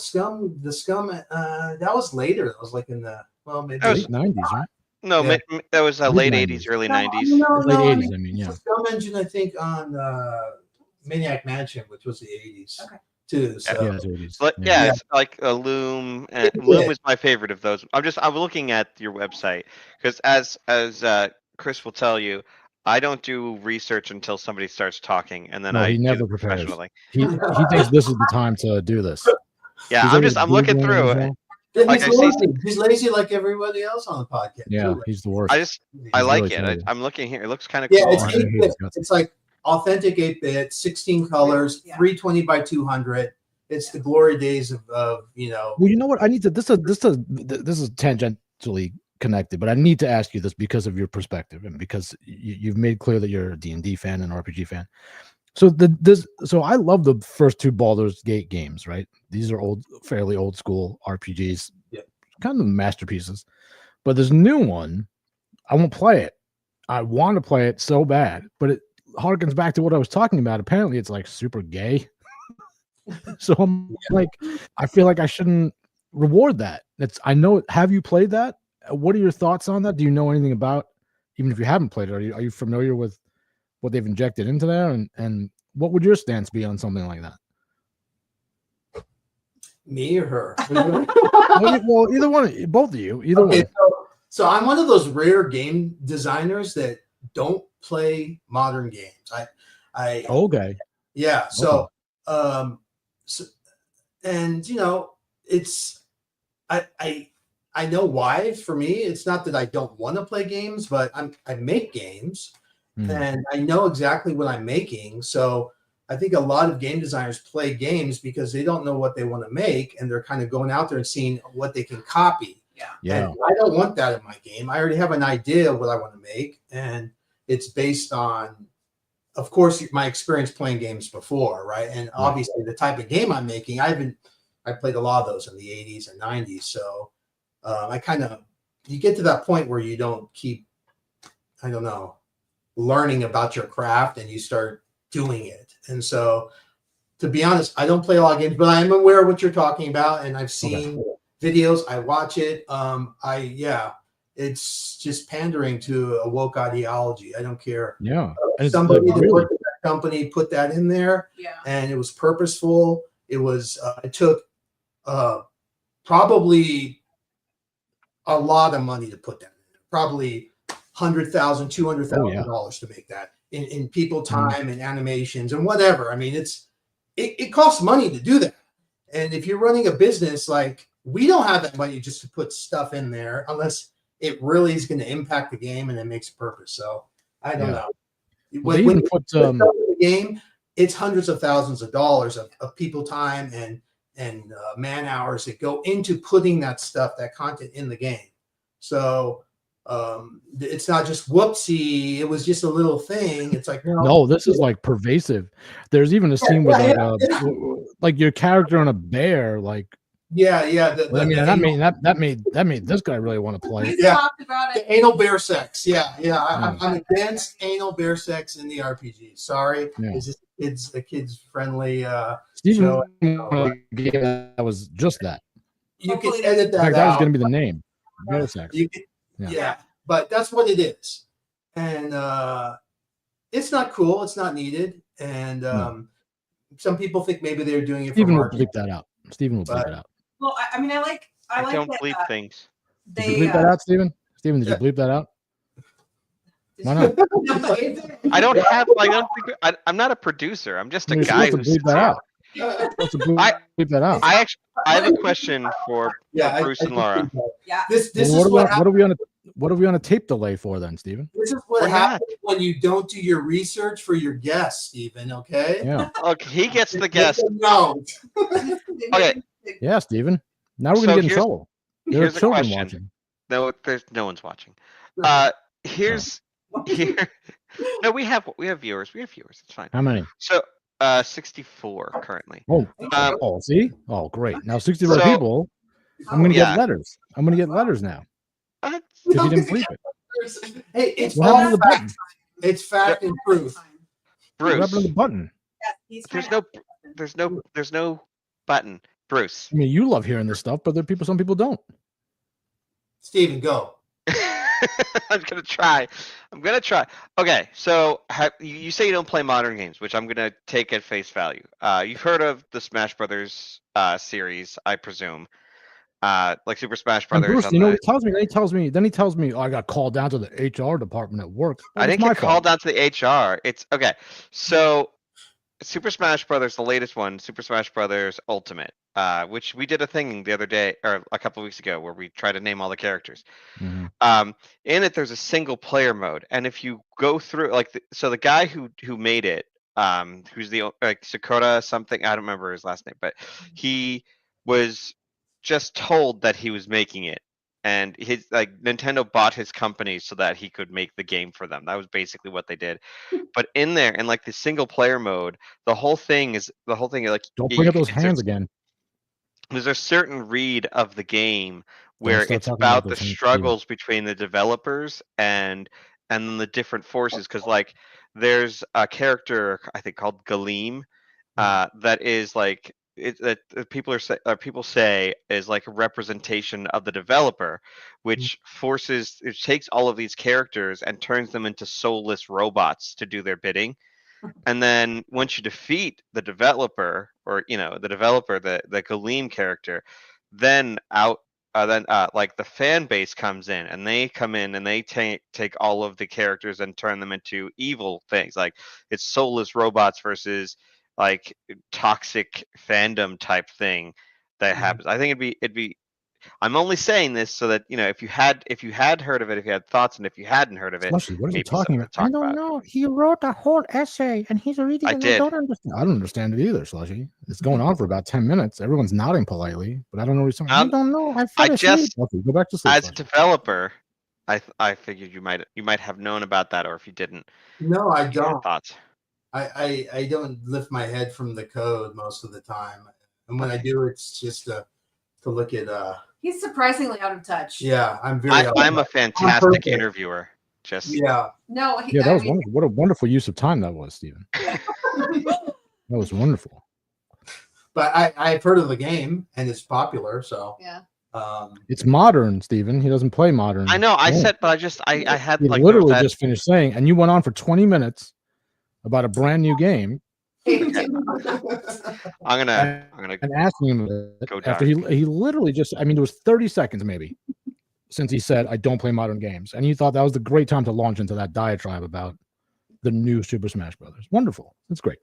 [SPEAKER 4] The Scum that was later. That was like in the maybe
[SPEAKER 1] late 90s, right?
[SPEAKER 2] No, that was late 80s, early 90s.
[SPEAKER 1] Late 80s, I mean, yeah.
[SPEAKER 4] The Scum engine, I think, on Maniac Mansion, which was the 80s.
[SPEAKER 3] Okay.
[SPEAKER 4] too. So
[SPEAKER 1] Yeah, that's what it is.
[SPEAKER 2] But
[SPEAKER 1] Yeah.
[SPEAKER 2] it's like a Loom. And Loom is my favorite of those. I'm looking at your website because as Chris will tell you, I don't do research until somebody starts talking, and then
[SPEAKER 1] No,
[SPEAKER 2] I
[SPEAKER 1] he
[SPEAKER 2] do
[SPEAKER 1] never
[SPEAKER 2] it
[SPEAKER 1] prepares.
[SPEAKER 2] professionally.
[SPEAKER 1] He thinks this is the time to do this.
[SPEAKER 2] Yeah, I'm looking through it. Like,
[SPEAKER 4] he's lazy like everybody else on the podcast.
[SPEAKER 1] Yeah, he's the worst.
[SPEAKER 2] I like
[SPEAKER 1] really
[SPEAKER 2] it.
[SPEAKER 1] lazy.
[SPEAKER 2] I'm looking here. It looks kind of
[SPEAKER 4] Yeah,
[SPEAKER 2] cool.
[SPEAKER 4] it's 8-bit. It's like authentic 8-bit, 16 colors, 320 by 200. It's the glory days of
[SPEAKER 1] Well, you know what? I need to. This is tangentially connected, but I need to ask you this because of your perspective and because you've made clear that you're a D&D fan and RPG fan. So so I love the first two Baldur's Gate games, right? These are fairly old school RPGs, kind of masterpieces. But this new one, I won't play it. I want to play it so bad, but it harkens back to what I was talking about. Apparently, it's like super gay. So I'm like, I feel like I shouldn't reward that. I know. Have you played that? What are your thoughts on that? Do you know anything about? Even if you haven't played it, are you familiar with what they've injected into there, and what would your stance be on something like that?
[SPEAKER 4] Me or her?
[SPEAKER 1] Well, either one, both of you, either one.
[SPEAKER 4] So I'm one of those rare game designers that don't play modern games.
[SPEAKER 1] Okay.
[SPEAKER 4] Yeah. So, and it's I know why. For me, it's not that I don't want to play games, but I make games, and I know exactly what I'm making. So I think a lot of game designers play games because they don't know what they want to make, and they're kind of going out there and seeing what they can copy.
[SPEAKER 1] Yeah.
[SPEAKER 4] And I don't want that in my game. I already have an idea of what I want to make, and it's based on, of course, my experience playing games before, right? And obviously the type of game I'm making. I played a lot of those in the 80s and 90s. So you get to that point where you don't keep, learning about your craft, and you start doing it. And so, to be honest, I don't play a lot of games, but I'm aware of what you're talking about, and I've seen videos. I watch it. It's just pandering to a woke ideology. I don't care.
[SPEAKER 1] Yeah.
[SPEAKER 4] Somebody that worked at that company put that in there, and it was purposeful. It was. It took probably a lot of money to put that in. Probably $100,000, $200,000 to make that in people time and animations and whatever. I mean, it costs money to do that. And if you're running a business, like, we don't have that money just to put stuff in there unless it really is going to impact the game and it makes a purpose. So I don't know. When you put the game, it's hundreds of thousands of dollars of people time and man hours that go into putting that content in the game. So it's not just whoopsie. It was just a little thing. It's like,
[SPEAKER 1] no, this is like pervasive. There's even a scene with like your character on a bear, like. That made this guy really want to play.
[SPEAKER 3] We talked about it.
[SPEAKER 4] The anal bear sex. I'm against anal bear sex in the RPG. Sorry, it's a kids friendly show.
[SPEAKER 1] That was just that.
[SPEAKER 4] You can edit that out.
[SPEAKER 1] That was going to be the name. Bear sex.
[SPEAKER 4] But that's what it is, and it's not cool. It's not needed, and some people think maybe they're doing it.
[SPEAKER 1] Stephen will bleep that out. Stephen will bleep it out.
[SPEAKER 3] Well, I mean, I like
[SPEAKER 2] don't bleep things.
[SPEAKER 1] Did you bleep that out, Stephen? Stephen, did you bleep that out? Why not?
[SPEAKER 2] I don't have. I'm not a producer. I'm just a guy who bleep that out.
[SPEAKER 1] Bleep that out.
[SPEAKER 2] I have a question for Bruce and Laura.
[SPEAKER 3] Yeah.
[SPEAKER 4] This is what
[SPEAKER 1] are we on a tape delay for then, Stephen?
[SPEAKER 4] This is what happens when you don't do your research for your guests, Stephen. Okay.
[SPEAKER 1] Yeah.
[SPEAKER 2] Okay, he gets the guest.
[SPEAKER 4] No.
[SPEAKER 2] Okay.
[SPEAKER 1] Yeah, Stephen. Now we're gonna get in trouble.
[SPEAKER 2] Here's a question. Watching. No, there's no one's watching. No, we have viewers. We have viewers. It's fine.
[SPEAKER 1] How many?
[SPEAKER 2] So 64 currently.
[SPEAKER 1] See? Oh, great. Now 64 people. I'm gonna get letters. I'm gonna get letters now. If you didn't bleep it.
[SPEAKER 4] Hey, it's all fact. It's fact and truth.
[SPEAKER 2] Bruce.
[SPEAKER 1] What happened to the button?
[SPEAKER 2] There's no button. Bruce.
[SPEAKER 1] I mean, you love hearing this stuff, but some people don't.
[SPEAKER 4] Stephen, go.
[SPEAKER 2] I'm gonna try. Okay, so you say you don't play modern games, which I'm gonna take at face value. You've heard of the Smash Brothers series, I presume. Like Super Smash
[SPEAKER 1] And
[SPEAKER 2] Brothers
[SPEAKER 1] Bruce,
[SPEAKER 2] on
[SPEAKER 1] you know,
[SPEAKER 2] the.
[SPEAKER 1] he tells me, oh, I got called down to the HR department at work. Well,
[SPEAKER 2] I
[SPEAKER 1] it's
[SPEAKER 2] didn't
[SPEAKER 1] my
[SPEAKER 2] get called
[SPEAKER 1] fault.
[SPEAKER 2] down to the HR. It's okay. So Super Smash Brothers, the latest one, Super Smash Brothers Ultimate, which we did a thing the other day or a couple weeks ago where we tried to name all the characters.
[SPEAKER 1] Mhm.
[SPEAKER 2] In it, there's a single player mode, and if you go through, like, so the guy who made it, who's the like Sakura something, I don't remember his last name, but he was just told that he was making it, and his like Nintendo bought his company so that he could make the game for them. That was basically what they did. But in there, in like the single player mode, the whole thing like
[SPEAKER 1] Don't
[SPEAKER 2] yeah,
[SPEAKER 1] bring
[SPEAKER 2] you
[SPEAKER 1] up
[SPEAKER 2] can,
[SPEAKER 1] those hands again.
[SPEAKER 2] there's a certain read of the game
[SPEAKER 1] Don't
[SPEAKER 2] where
[SPEAKER 1] start
[SPEAKER 2] it's
[SPEAKER 1] talking about
[SPEAKER 2] about the
[SPEAKER 1] those hands, Steven.
[SPEAKER 2] struggles between the developers and then the different forces. Because like there's a character I think called Galeem that is like that people say is like a representation of the developer, which takes all of these characters and turns them into soulless robots to do their bidding. And then once you defeat the developer, or the developer, the Galeem character, then like the fan base comes in, and they come in and they take all of the characters and turn them into evil things. Like it's soulless robots versus like toxic fandom type thing that happens. I think it'd be I'm only saying this so that if you had heard of it, if you had thoughts, and if you hadn't heard of it,
[SPEAKER 1] Slushy, what is he
[SPEAKER 2] maybe
[SPEAKER 1] talking
[SPEAKER 2] something
[SPEAKER 1] about?
[SPEAKER 2] to talk
[SPEAKER 1] I don't
[SPEAKER 2] about.
[SPEAKER 1] know. He wrote a whole essay and he's reading
[SPEAKER 2] I
[SPEAKER 1] and
[SPEAKER 2] did.
[SPEAKER 1] I don't understand. I don't understand it either, Slushy. It's going on for about 10 minutes. Everyone's nodding politely, but I don't know what he's talking. I don't know. I fell asleep. Okay, go back to sleep,
[SPEAKER 2] As a
[SPEAKER 1] Slushy.
[SPEAKER 2] developer, I figured you might have known about that, or if you didn't,
[SPEAKER 4] No, I
[SPEAKER 2] you had
[SPEAKER 4] don't.
[SPEAKER 2] thoughts.
[SPEAKER 4] I don't lift my head from the code most of the time, and when I do, it's just to look at.
[SPEAKER 3] He's surprisingly out of touch.
[SPEAKER 4] Yeah, I'm very.
[SPEAKER 2] I'm a fantastic interviewer. Just
[SPEAKER 4] yeah.
[SPEAKER 3] No,
[SPEAKER 1] Yeah, that was wonderful. What a wonderful use of time that was, Steven. That was wonderful.
[SPEAKER 4] But I've heard of the game and it's popular, so
[SPEAKER 3] yeah.
[SPEAKER 1] It's modern, Steven. He doesn't play modern.
[SPEAKER 2] I know. I said, but I had
[SPEAKER 1] he
[SPEAKER 2] like
[SPEAKER 1] literally just finished saying, and you went on for 20 minutes about a brand new game.
[SPEAKER 2] I'm gonna
[SPEAKER 1] and asking him after he literally just, I mean, it was 30 seconds maybe since he said, I don't play modern games. And you thought that was the great time to launch into that diatribe about the new Super Smash Brothers. Wonderful. That's great.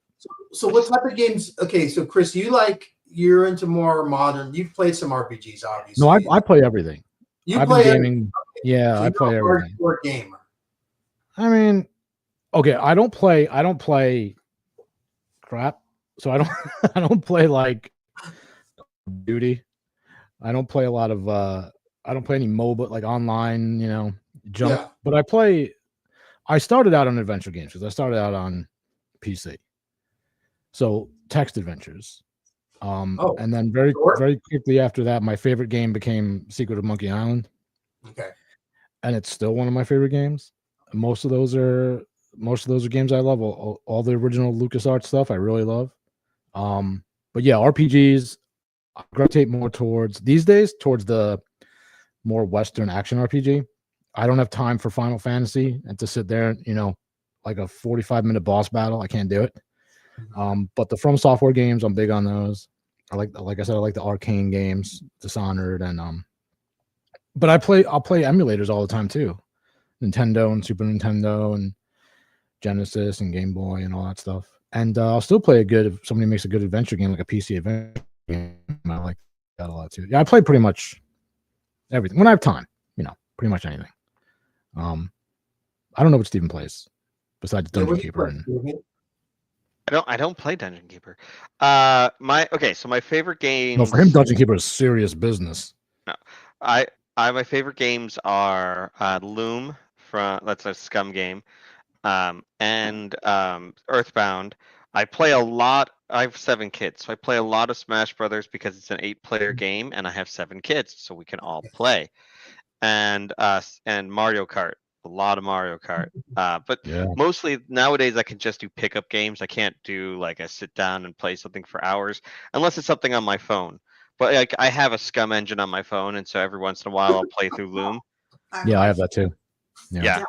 [SPEAKER 4] So what type of games? Okay, so Chris, you're into more modern. You've played some RPGs, obviously.
[SPEAKER 1] No, I play everything. I've been gaming.
[SPEAKER 4] Okay.
[SPEAKER 1] Yeah,
[SPEAKER 4] so
[SPEAKER 1] I play everything.
[SPEAKER 4] You're a gamer.
[SPEAKER 1] I mean, okay, I don't play crap. So I don't play like Duty. I don't play a lot of I don't play any MOBA like online, jump. Yeah. But I started out on adventure games because I started out on PC. So text adventures. And then very quickly after that, my favorite game became Secret of Monkey Island.
[SPEAKER 4] Okay.
[SPEAKER 1] And it's still one of my favorite games. Most of those are games I love. All the original LucasArts stuff I really love. But yeah, RPGs I gravitate more towards these days towards the more Western action RPG. I don't have time for Final Fantasy and to sit there, like a 45-minute boss battle. I can't do it. But the From Software games, I'm big on those. Like I said, I like the Arcane games, Dishonored, and but I'll play emulators all the time too. Nintendo and Super Nintendo and Genesis and Game Boy and all that stuff. And I'll still play if somebody makes a good adventure game, like a PC adventure game. I like that a lot too. Yeah, I play pretty much everything when I have time. Pretty much anything. I don't know what Steven plays besides Dungeon Keeper.
[SPEAKER 2] I don't play Dungeon Keeper. So my favorite games.
[SPEAKER 1] No, for him, Dungeon Keeper is serious business.
[SPEAKER 2] No, my favorite games are Loom that's a Scum game, and Earthbound. I play a lot. I have 7 kids, so I play a lot of Smash Brothers because it's an 8-player game, and I have 7 kids, so we can all play. And Mario Kart, a lot of Mario Kart. But mostly nowadays I can just do pickup games. I can't do like a sit down and play something for hours unless it's something on my phone. But like I have a Scum engine on my phone, and so every once in a while I'll play through Loom.
[SPEAKER 1] Yeah, I have that too.
[SPEAKER 2] Yeah.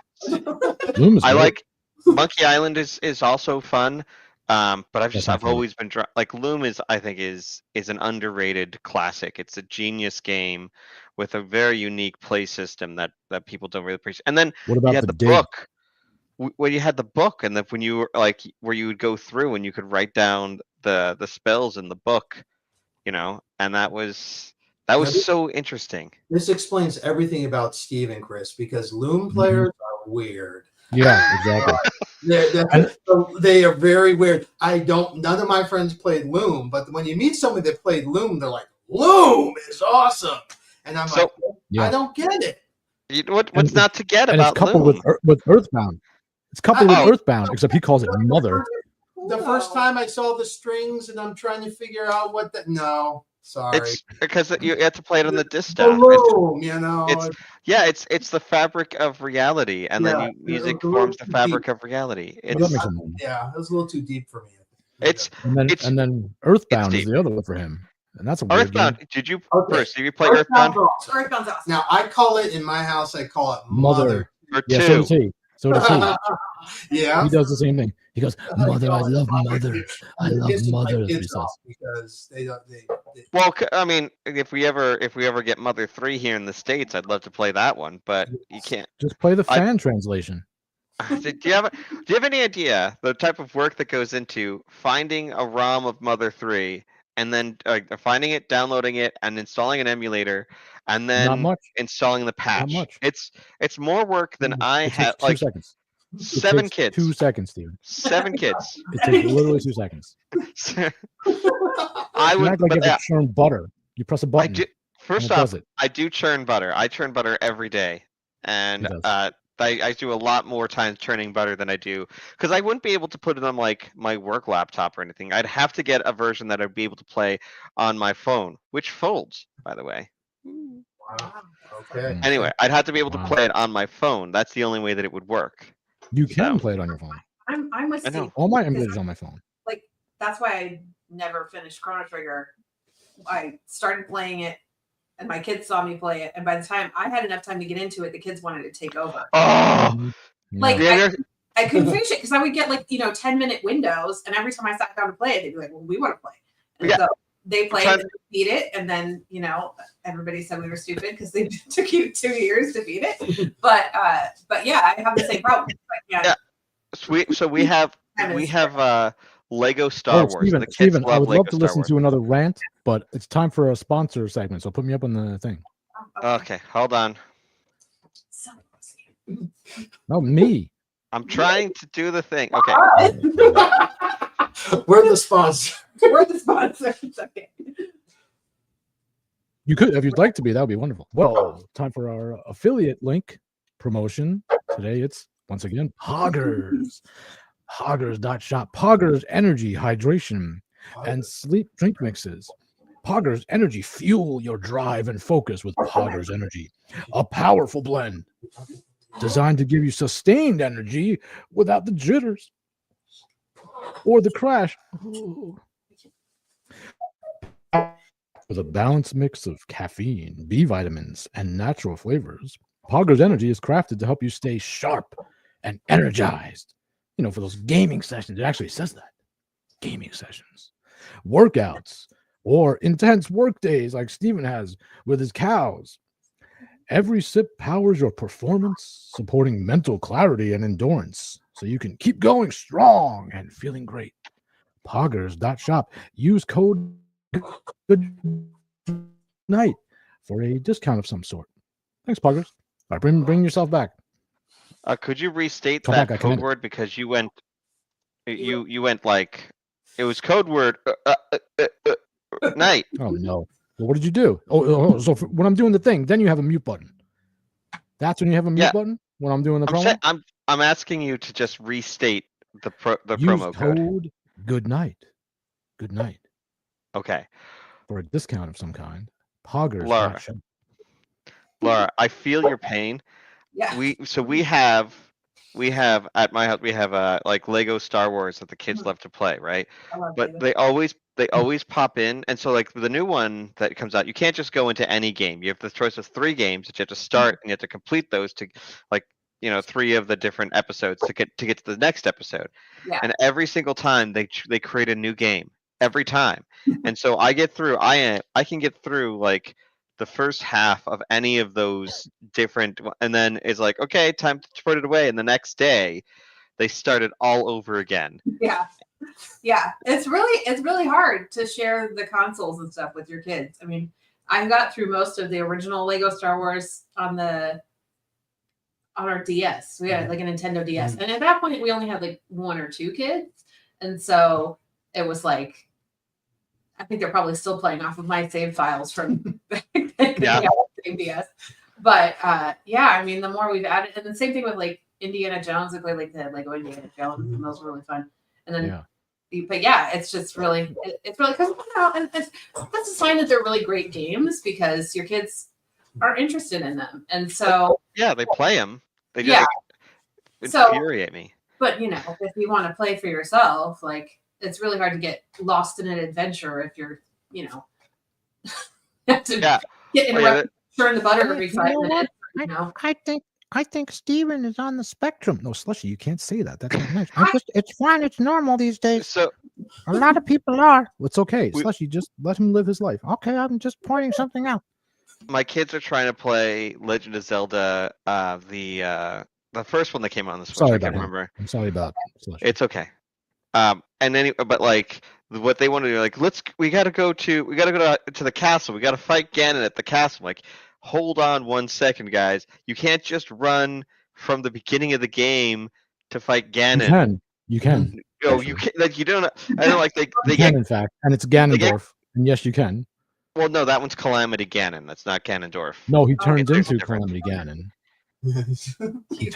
[SPEAKER 1] Loom is
[SPEAKER 2] I
[SPEAKER 1] great.
[SPEAKER 2] like Monkey Island is also fun. But
[SPEAKER 1] That's my
[SPEAKER 2] I've
[SPEAKER 1] favorite.
[SPEAKER 2] always been like Loom I think is an underrated classic. It's a genius game with a very unique play system that people don't really appreciate. And then
[SPEAKER 1] What
[SPEAKER 2] you
[SPEAKER 1] about
[SPEAKER 2] had
[SPEAKER 1] the
[SPEAKER 2] the
[SPEAKER 1] dig?
[SPEAKER 2] book. When you had the book, and when you were like where you would go through and you could write down the spells in the book, and that was so interesting.
[SPEAKER 4] This explains everything about Steve and Chris because Loom players are weird.
[SPEAKER 1] Yeah, exactly.
[SPEAKER 4] They are very weird. None of my friends played Loom, but when you meet someone that played Loom, they're like, Loom is awesome. And I'm like, I don't get it.
[SPEAKER 2] What's not to get about
[SPEAKER 1] it's coupled
[SPEAKER 2] Loom?
[SPEAKER 1] with Earthbound. It's coupled with Earthbound, except he calls it Mother.
[SPEAKER 4] The first time I saw the strings and I'm trying to figure out what that. No, sorry.
[SPEAKER 2] It's because you have to play it on the disc
[SPEAKER 4] The
[SPEAKER 2] staff.
[SPEAKER 4] Loom,
[SPEAKER 2] It's the fabric of reality, and then music forms the fabric of reality.
[SPEAKER 4] It was a little too deep for me.
[SPEAKER 1] And then Earthbound is the other one for him, and that's a weird
[SPEAKER 2] Earthbound.
[SPEAKER 1] game.
[SPEAKER 2] Did you play Earthbound?
[SPEAKER 3] Earthbound's awesome.
[SPEAKER 4] Now I call it in my house. I call it Mother.
[SPEAKER 2] Or
[SPEAKER 1] yeah,
[SPEAKER 2] two.
[SPEAKER 1] So does he.
[SPEAKER 4] Yeah,
[SPEAKER 1] he does the same thing. He goes, Mother, I love Mother. I love Mother.
[SPEAKER 4] Because they don't.
[SPEAKER 2] Well, I mean, if we ever get Mother 3 here in the States, I'd love to play that one, but you can't.
[SPEAKER 1] Just play the fan translation.
[SPEAKER 2] Do you have any idea the type of work that goes into finding a ROM of Mother 3 and then finding it, downloading it, and installing an emulator, and then installing the patch?
[SPEAKER 1] Not much.
[SPEAKER 2] It's more work than I had.
[SPEAKER 1] 2 seconds.
[SPEAKER 2] 7 kids.
[SPEAKER 1] 2 seconds, Steven.
[SPEAKER 2] 7 kids.
[SPEAKER 1] It takes literally 2 seconds.
[SPEAKER 2] I would
[SPEAKER 1] act like you have to churn butter. You press a button.
[SPEAKER 2] First off, I do churn butter. I churn butter every day, and I do a lot more times churning butter than I do because I wouldn't be able to put it on like my work laptop or anything. I'd have to get a version that I'd be able to play on my phone, which folds, by the way.
[SPEAKER 4] Wow. Okay.
[SPEAKER 2] Anyway, I'd have to be able to play it on my phone. That's the only way that it would work.
[SPEAKER 1] You can play it on your phone.
[SPEAKER 3] I'm with Steve.
[SPEAKER 1] All my emulators on my phone.
[SPEAKER 3] Like that's why I never finished Chrono Trigger. I started playing it, and my kids saw me play it, and by the time I had enough time to get into it, the kids wanted to take over.
[SPEAKER 2] Oh,
[SPEAKER 3] like I couldn't finish it because I would get 10-minute windows, and every time I sat down to play it, they'd be like, "Well, we want to play." And so they played and beat it, and then everybody said we were stupid because they took you 2 years to beat it. But yeah, I have the same problem.
[SPEAKER 2] So we have Lego Star Wars.
[SPEAKER 1] Steven,
[SPEAKER 2] the kids love
[SPEAKER 1] I would
[SPEAKER 2] Lego
[SPEAKER 1] love to
[SPEAKER 2] Star
[SPEAKER 1] listen
[SPEAKER 2] Wars.
[SPEAKER 1] to another rant, but it's time for a sponsor segment. So put me up on the thing.
[SPEAKER 2] Okay, hold on.
[SPEAKER 1] No, me.
[SPEAKER 2] I'm trying to do the thing. Okay.
[SPEAKER 4] We're the sponsor.
[SPEAKER 3] We're the sponsor. It's okay.
[SPEAKER 1] You could, if you'd like to be, that would be wonderful. Well, time for our affiliate link promotion. Today it's once again Poggers. Poggers.shop. Poggers Energy Hydration and Sleep Drink Mixes. Poggers Energy. Fuel your drive and focus with Poggers Energy. A powerful blend designed to give you sustained energy without the jitters or the crash. With a balanced mix of caffeine, B vitamins, and natural flavors, Poggers Energy is crafted to help you stay sharp and energized. For those gaming sessions. It actually says that. Gaming sessions, workouts, or intense work days like Steven has with his cows. Every sip powers your performance, supporting mental clarity and endurance, so you can keep going strong and feeling great. Poggers.shop. Use code GOODNIGHT for a discount of some sort. Thanks, Poggers. All right, bring yourself back.
[SPEAKER 2] Could you restate that code word because you went like it was code word night.
[SPEAKER 1] Oh no! Well, what did you do? So when I'm doing the thing, then you have a mute button. That's when you have a mute button when I'm doing the promo.
[SPEAKER 2] I'm asking you to just restate the
[SPEAKER 1] Use
[SPEAKER 2] promo code.
[SPEAKER 1] Good night. Good night.
[SPEAKER 2] Okay.
[SPEAKER 1] For a discount of some kind. Poggers.
[SPEAKER 2] Laura, I feel your pain.
[SPEAKER 3] Yeah.
[SPEAKER 2] We have at my house we have like Lego Star Wars that the kids love to play, right? But they always pop in, and so like the new one that comes out, you can't just go into any game. You have the choice of 3 games that you have to start and you have to complete those to like 3 of the different episodes to get to the next episode.
[SPEAKER 3] Yeah.
[SPEAKER 2] And every single time they create a new game every time. And so I can get through like the first half of any of those different, and then it's like, okay, time to put it away. And the next day they start it all over again.
[SPEAKER 3] Yeah. Yeah. It's really hard to share the consoles and stuff with your kids. I mean, I got through most of the original Lego Star Wars on our DS. We had like a Nintendo DS. And at that point we only had like 1 or 2 kids. And so it was like, I think they're probably still playing off of my save files from back then.
[SPEAKER 2] Yeah.
[SPEAKER 3] Same DS. But yeah, I mean, the more we've added, and the same thing with like Indiana Jones, like the Lego Indiana Jones, and those were really fun. And then but yeah, it's just really, it's really, because and that's a sign that they're really great games because your kids are interested in them, and so
[SPEAKER 2] yeah, they play them. They just infuriate me.
[SPEAKER 3] But if you want to play for yourself, like it's really hard to get lost in an adventure if you're, have to get interrupted, churn the butter every 5 minutes.
[SPEAKER 1] I think Steven is on the spectrum. No, Slushy, you can't say that. That's not nice. It's fine. It's normal these days.
[SPEAKER 2] So
[SPEAKER 1] a lot of people are. It's okay. Slushy, just let him live his life. Okay, I'm just pointing something out.
[SPEAKER 2] My kids are trying to play Legend of Zelda, the first one that came out on the Switch.
[SPEAKER 1] Sorry
[SPEAKER 2] I
[SPEAKER 1] about
[SPEAKER 2] can't
[SPEAKER 1] that.
[SPEAKER 2] remember.
[SPEAKER 1] I'm sorry about Slushy.
[SPEAKER 2] It's okay. And then, but like what they want to do, like we gotta go to the castle. We gotta fight Ganon at the castle. Like, hold on 1 second, guys. You can't just run from the beginning of the game to fight Ganon.
[SPEAKER 1] You can.
[SPEAKER 2] No, you can't. Like, you don't. I don't like they
[SPEAKER 1] can, in fact, and it's Ganondorf. And yes, you can.
[SPEAKER 2] Well, no, that one's Calamity Ganon. That's not Ganondorf.
[SPEAKER 1] No, he turns into Calamity Ganon.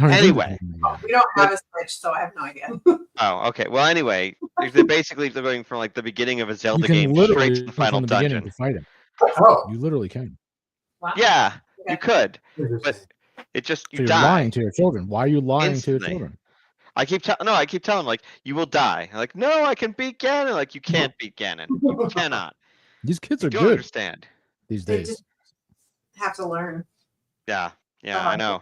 [SPEAKER 2] Anyway,
[SPEAKER 3] we don't have a Switch, so I have no idea.
[SPEAKER 2] Oh, okay. Well, anyway, they're going from like the beginning of a Zelda game straight to the final dungeon.
[SPEAKER 1] To fight him.
[SPEAKER 4] Oh,
[SPEAKER 1] you literally can.
[SPEAKER 3] Wow.
[SPEAKER 2] Yeah, you could, but it just
[SPEAKER 1] you're
[SPEAKER 2] die.
[SPEAKER 1] lying to your children. Why are you lying to your children?
[SPEAKER 2] I keep telling them like, you will die. I'm like, no, I can beat Ganon. Like, you can't beat Ganon. You cannot.
[SPEAKER 1] These kids are
[SPEAKER 2] good.
[SPEAKER 1] Don't
[SPEAKER 2] Understand
[SPEAKER 1] these days.
[SPEAKER 3] They just have to learn.
[SPEAKER 2] Yeah, I know.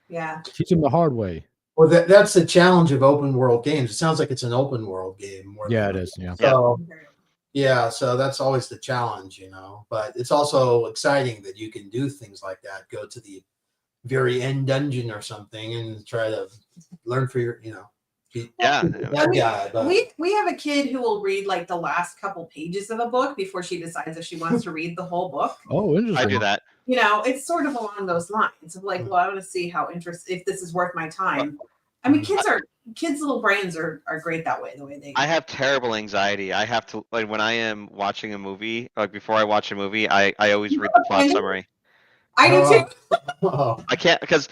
[SPEAKER 3] Yeah.
[SPEAKER 1] Teach them the hard way.
[SPEAKER 4] Well, that's the challenge of open world games. It sounds like it's an open world game more.
[SPEAKER 1] Yeah, it is. Yeah.
[SPEAKER 4] So, so that's always the challenge, But it's also exciting that you can do things like that. Go to the very end dungeon or something and try to learn for your, that guy. But
[SPEAKER 3] We have a kid who will read like the last couple pages of a book before she decides if she wants to read the whole book.
[SPEAKER 1] Oh, interesting.
[SPEAKER 2] I do that.
[SPEAKER 3] It's sort of along those lines of like, well, I want to see how if this is worth my time. I mean, kids' little brains are great that way. The way they.
[SPEAKER 2] I have terrible anxiety. I have to, like, when I am watching a movie, like before I watch a movie, I always read the plot summary.
[SPEAKER 3] I do too.
[SPEAKER 2] I can't because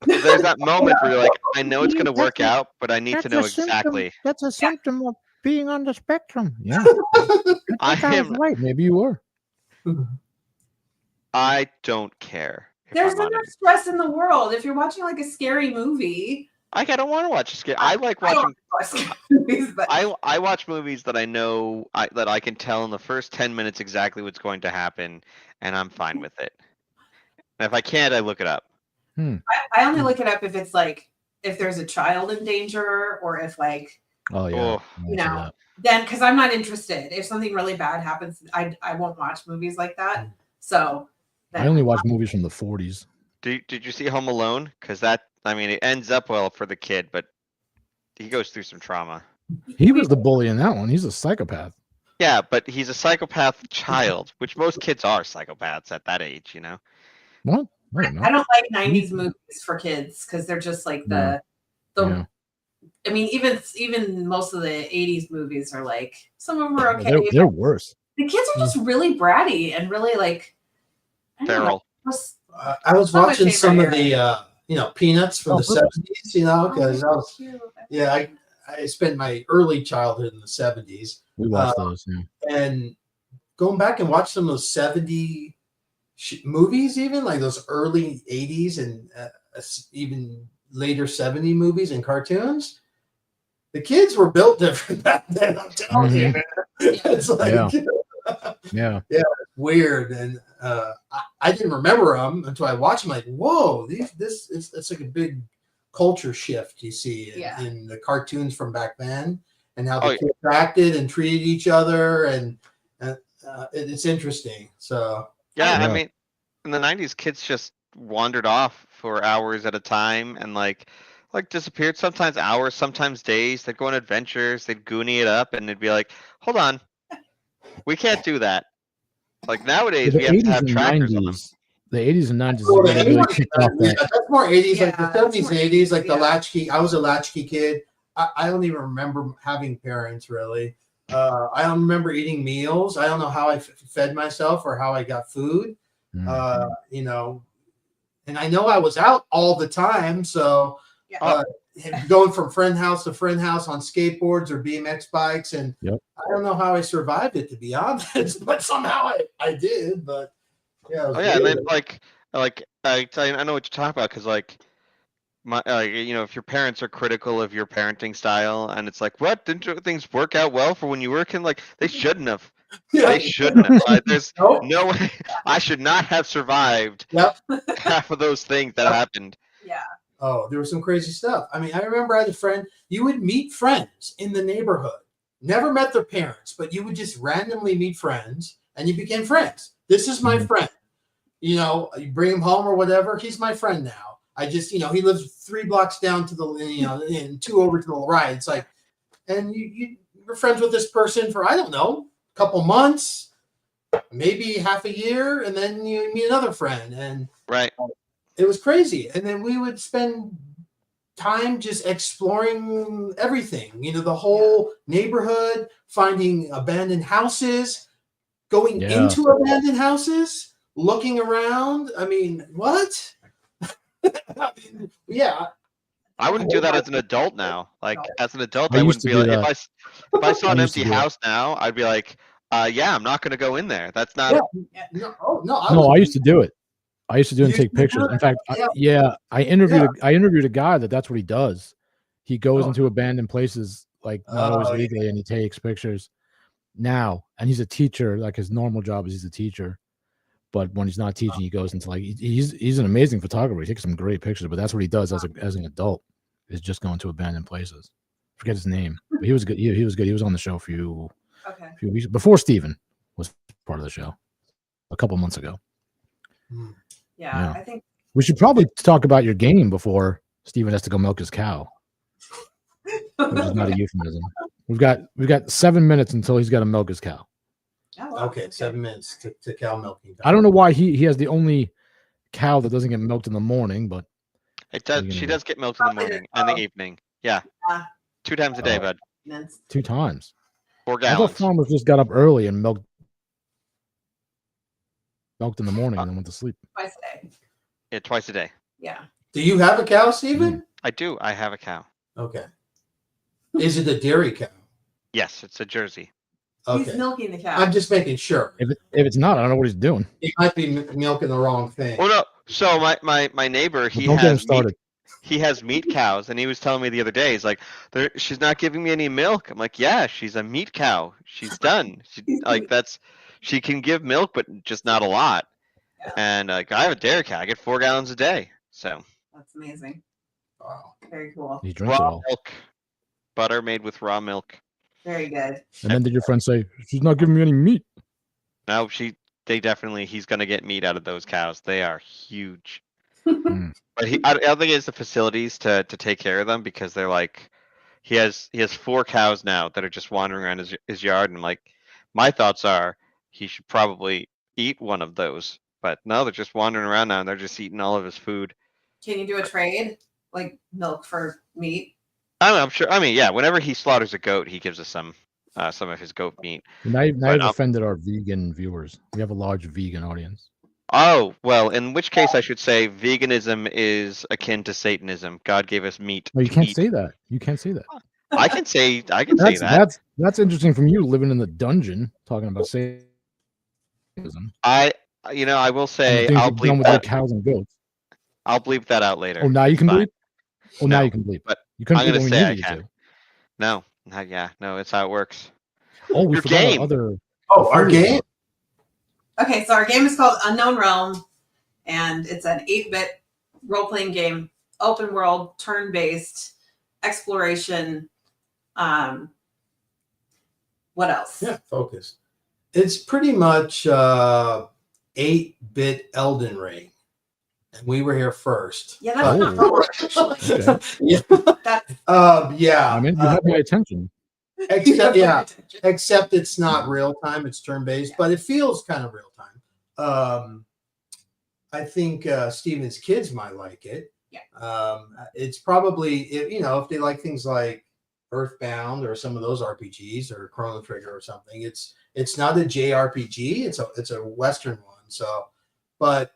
[SPEAKER 2] there's that moment where you're like, I know it's going to work out, but I need to know exactly.
[SPEAKER 1] That's a symptom of being on the spectrum. Yeah.
[SPEAKER 2] I am
[SPEAKER 1] right. Maybe you were.
[SPEAKER 2] I don't care.
[SPEAKER 3] There's enough stress in the world. If you're watching like a scary movie,
[SPEAKER 2] I don't want to watch a scary. I like watching movies, but I watch movies that I know that I can tell in the first 10 minutes exactly what's going to happen, and I'm fine with it. And if I can't, I look it up.
[SPEAKER 3] I only look it up if it's like if there's a child in danger or if like then because I'm not interested. If something really bad happens, I won't watch movies like that. So.
[SPEAKER 1] I only watch movies from the 40s.
[SPEAKER 2] Did you see Home Alone? Because it ends up well for the kid, but he goes through some trauma.
[SPEAKER 1] He was the bully in that one. He's a psychopath.
[SPEAKER 2] Yeah, but he's a psychopath child, which most kids are psychopaths at that age,
[SPEAKER 1] What?
[SPEAKER 3] I don't like 90s movies for kids because they're just like I mean, even most of the 80s movies are like, some of them are okay.
[SPEAKER 1] They're worse.
[SPEAKER 3] The kids are just really bratty and really like,
[SPEAKER 2] feral.
[SPEAKER 4] I was watching some of the Peanuts from the 70s, because I spent my early childhood in the 70s.
[SPEAKER 1] We watched those,
[SPEAKER 4] and going back and watch some of those 70 movies, even like those early 80s and even later 70 movies and cartoons. The kids were built different back then. I'm telling you, man. It's like,
[SPEAKER 1] yeah,
[SPEAKER 4] it's weird. And I didn't remember them until I watched them. Like, whoa, it's like a big culture shift you see in the cartoons from back then, and how the kids acted and treated each other, and it's interesting. So
[SPEAKER 2] I mean, in the 90s, kids just wandered off for hours at a time and like disappeared, sometimes hours, sometimes days. They'd go on adventures, they'd goonie it up, and they'd be like, hold on, we can't do that. Like nowadays, we have to have trackers on them.
[SPEAKER 1] The 80s and 90s really kicked off that.
[SPEAKER 4] That's more 80s, like the 70s and 80s, like the latchkey. I was a latchkey kid. I don't even remember having parents really. I don't remember eating meals. I don't know how I fed myself or how I got food. You know, and I know I was out all the time. So going from friend house to friend house on skateboards or BMX bikes, and I don't know how I survived it, to be honest, but somehow I did. But yeah,
[SPEAKER 2] and then like I know what you're talking about, because like my you know, if your parents are critical of your parenting style, and it's like, what, didn't things work out well for when you were in? Like, they shouldn't have. They shouldn't have. Like, there's no way. I should not have survived half of those things that happened.
[SPEAKER 3] Yeah.
[SPEAKER 4] Oh, there was some crazy stuff. I mean, I remember I had a friend. You would meet friends in the neighborhood. Never met their parents, but you would just randomly meet friends, and you became friends. This is my friend. You know, you bring him home or whatever. He's my friend now. I just, you know, he lives 3 blocks down to the, you know, and 2 over to the right. It's like, and you're friends with this person for, I don't know, a couple months, maybe half a year, and then you meet another friend, and it was crazy. And then we would spend time just exploring everything, you know, the whole neighborhood, finding abandoned houses, going into abandoned houses, looking around. I mean, what? I mean,
[SPEAKER 2] I wouldn't do that as an adult now. Like, as an adult, I wouldn't be like, if I saw an empty house now, I'd be like, I'm not going to go in there. That's not.
[SPEAKER 1] No, I used to do it. I used to do it and take pictures. In fact, I interviewed a guy that's what he does. He goes into abandoned places, like not always legally, and he takes pictures now. And he's a teacher. Like, his normal job is he's a teacher. But when he's not teaching, he goes into, like, he's an amazing photographer. He takes some great pictures, but that's what he does as an adult, is just going to abandoned places. Forget his name, but he was good. He was good. He was on the show a few weeks before Steven was part of the show a couple months ago.
[SPEAKER 3] Yeah, I think
[SPEAKER 1] we should probably talk about your game before Steven has to go milk his cow, which is not a euphemism. We've got 7 minutes until he's got to milk his cow.
[SPEAKER 4] Okay, 7 minutes to cow milking.
[SPEAKER 1] I don't know why he has the only cow that doesn't get milked in the morning, but
[SPEAKER 2] it does. She does get milked in the morning and the evening. Yeah. 2 times a day, bud.
[SPEAKER 1] 2 times.
[SPEAKER 2] 4 gallons.
[SPEAKER 1] I thought farmers just got up early and milked in the morning and then went to sleep.
[SPEAKER 3] Twice a day.
[SPEAKER 2] Yeah, twice a day.
[SPEAKER 3] Yeah.
[SPEAKER 4] Do you have a cow, Steven?
[SPEAKER 2] I do. I have a cow.
[SPEAKER 4] Okay. Is it a dairy cow?
[SPEAKER 2] Yes, it's a Jersey.
[SPEAKER 4] Okay.
[SPEAKER 3] He's milking the cow.
[SPEAKER 4] I'm just making sure.
[SPEAKER 1] If it's not, I don't know what he's doing.
[SPEAKER 4] He might be milking the wrong thing.
[SPEAKER 2] Well, no. So my neighbor, he has meat cows, and he was telling me the other day, he's like, she's not giving me any milk. I'm like, yeah, she's a meat cow. She's done. She can give milk, but just not a lot. Yeah. And I have a dairy cow. I get 4 gallons a day. So
[SPEAKER 3] that's amazing. Wow, very cool.
[SPEAKER 1] He drinks
[SPEAKER 2] raw milk, butter made with raw milk.
[SPEAKER 3] Very good.
[SPEAKER 1] And then did your friend say, she's not giving me any meat?
[SPEAKER 2] No, he's going to get meat out of those cows. They are huge. But I don't think he has the facilities to take care of them, because they're like, he has 4 cows now that are just wandering around his yard. And like, my thoughts are he should probably eat one of those. But no, they're just wandering around now, and they're just eating all of his food.
[SPEAKER 3] Can you do a trade? Like milk for meat?
[SPEAKER 2] I don't know, I'm sure. I mean, yeah, whenever he slaughters a goat, he gives us some of his goat meat.
[SPEAKER 1] Now you've offended our vegan viewers. We have a large vegan audience.
[SPEAKER 2] Oh, well, in which case I should say veganism is akin to Satanism. God gave us meat.
[SPEAKER 1] No, you can't say that. You can't say that.
[SPEAKER 2] I can say that.
[SPEAKER 1] That's interesting from you, living in the dungeon, talking about Satanism.
[SPEAKER 2] I will say I'll bleep that.
[SPEAKER 1] Cows and goats.
[SPEAKER 2] I'll bleep that out later.
[SPEAKER 1] Oh, now you can bleep? Oh, now you can bleep.
[SPEAKER 2] But
[SPEAKER 1] you couldn't
[SPEAKER 2] I'm going to say I
[SPEAKER 1] can.
[SPEAKER 2] No, not, no, it's how it works.
[SPEAKER 1] Oh, we
[SPEAKER 2] Your
[SPEAKER 1] forgot
[SPEAKER 2] game.
[SPEAKER 4] Our game?
[SPEAKER 3] Okay, so our game is called Unknown Realm, and it's an 8-bit role-playing game, open world, turn-based, exploration. What else?
[SPEAKER 4] Yeah, focused. It's pretty much 8-bit Elden Ring. And we were here first.
[SPEAKER 3] Yeah, that's not forward, actually.
[SPEAKER 1] Okay.
[SPEAKER 4] Yeah. Yeah.
[SPEAKER 1] I mean, you have my attention.
[SPEAKER 4] Except it's not real time, it's turn-based, but it feels kind of real time. I think Steven's kids might like it.
[SPEAKER 3] Yeah.
[SPEAKER 4] It's probably, if they like things like Earthbound or some of those RPGs or Chrono Trigger or something, it's not a JRPG, it's a Western one. So, but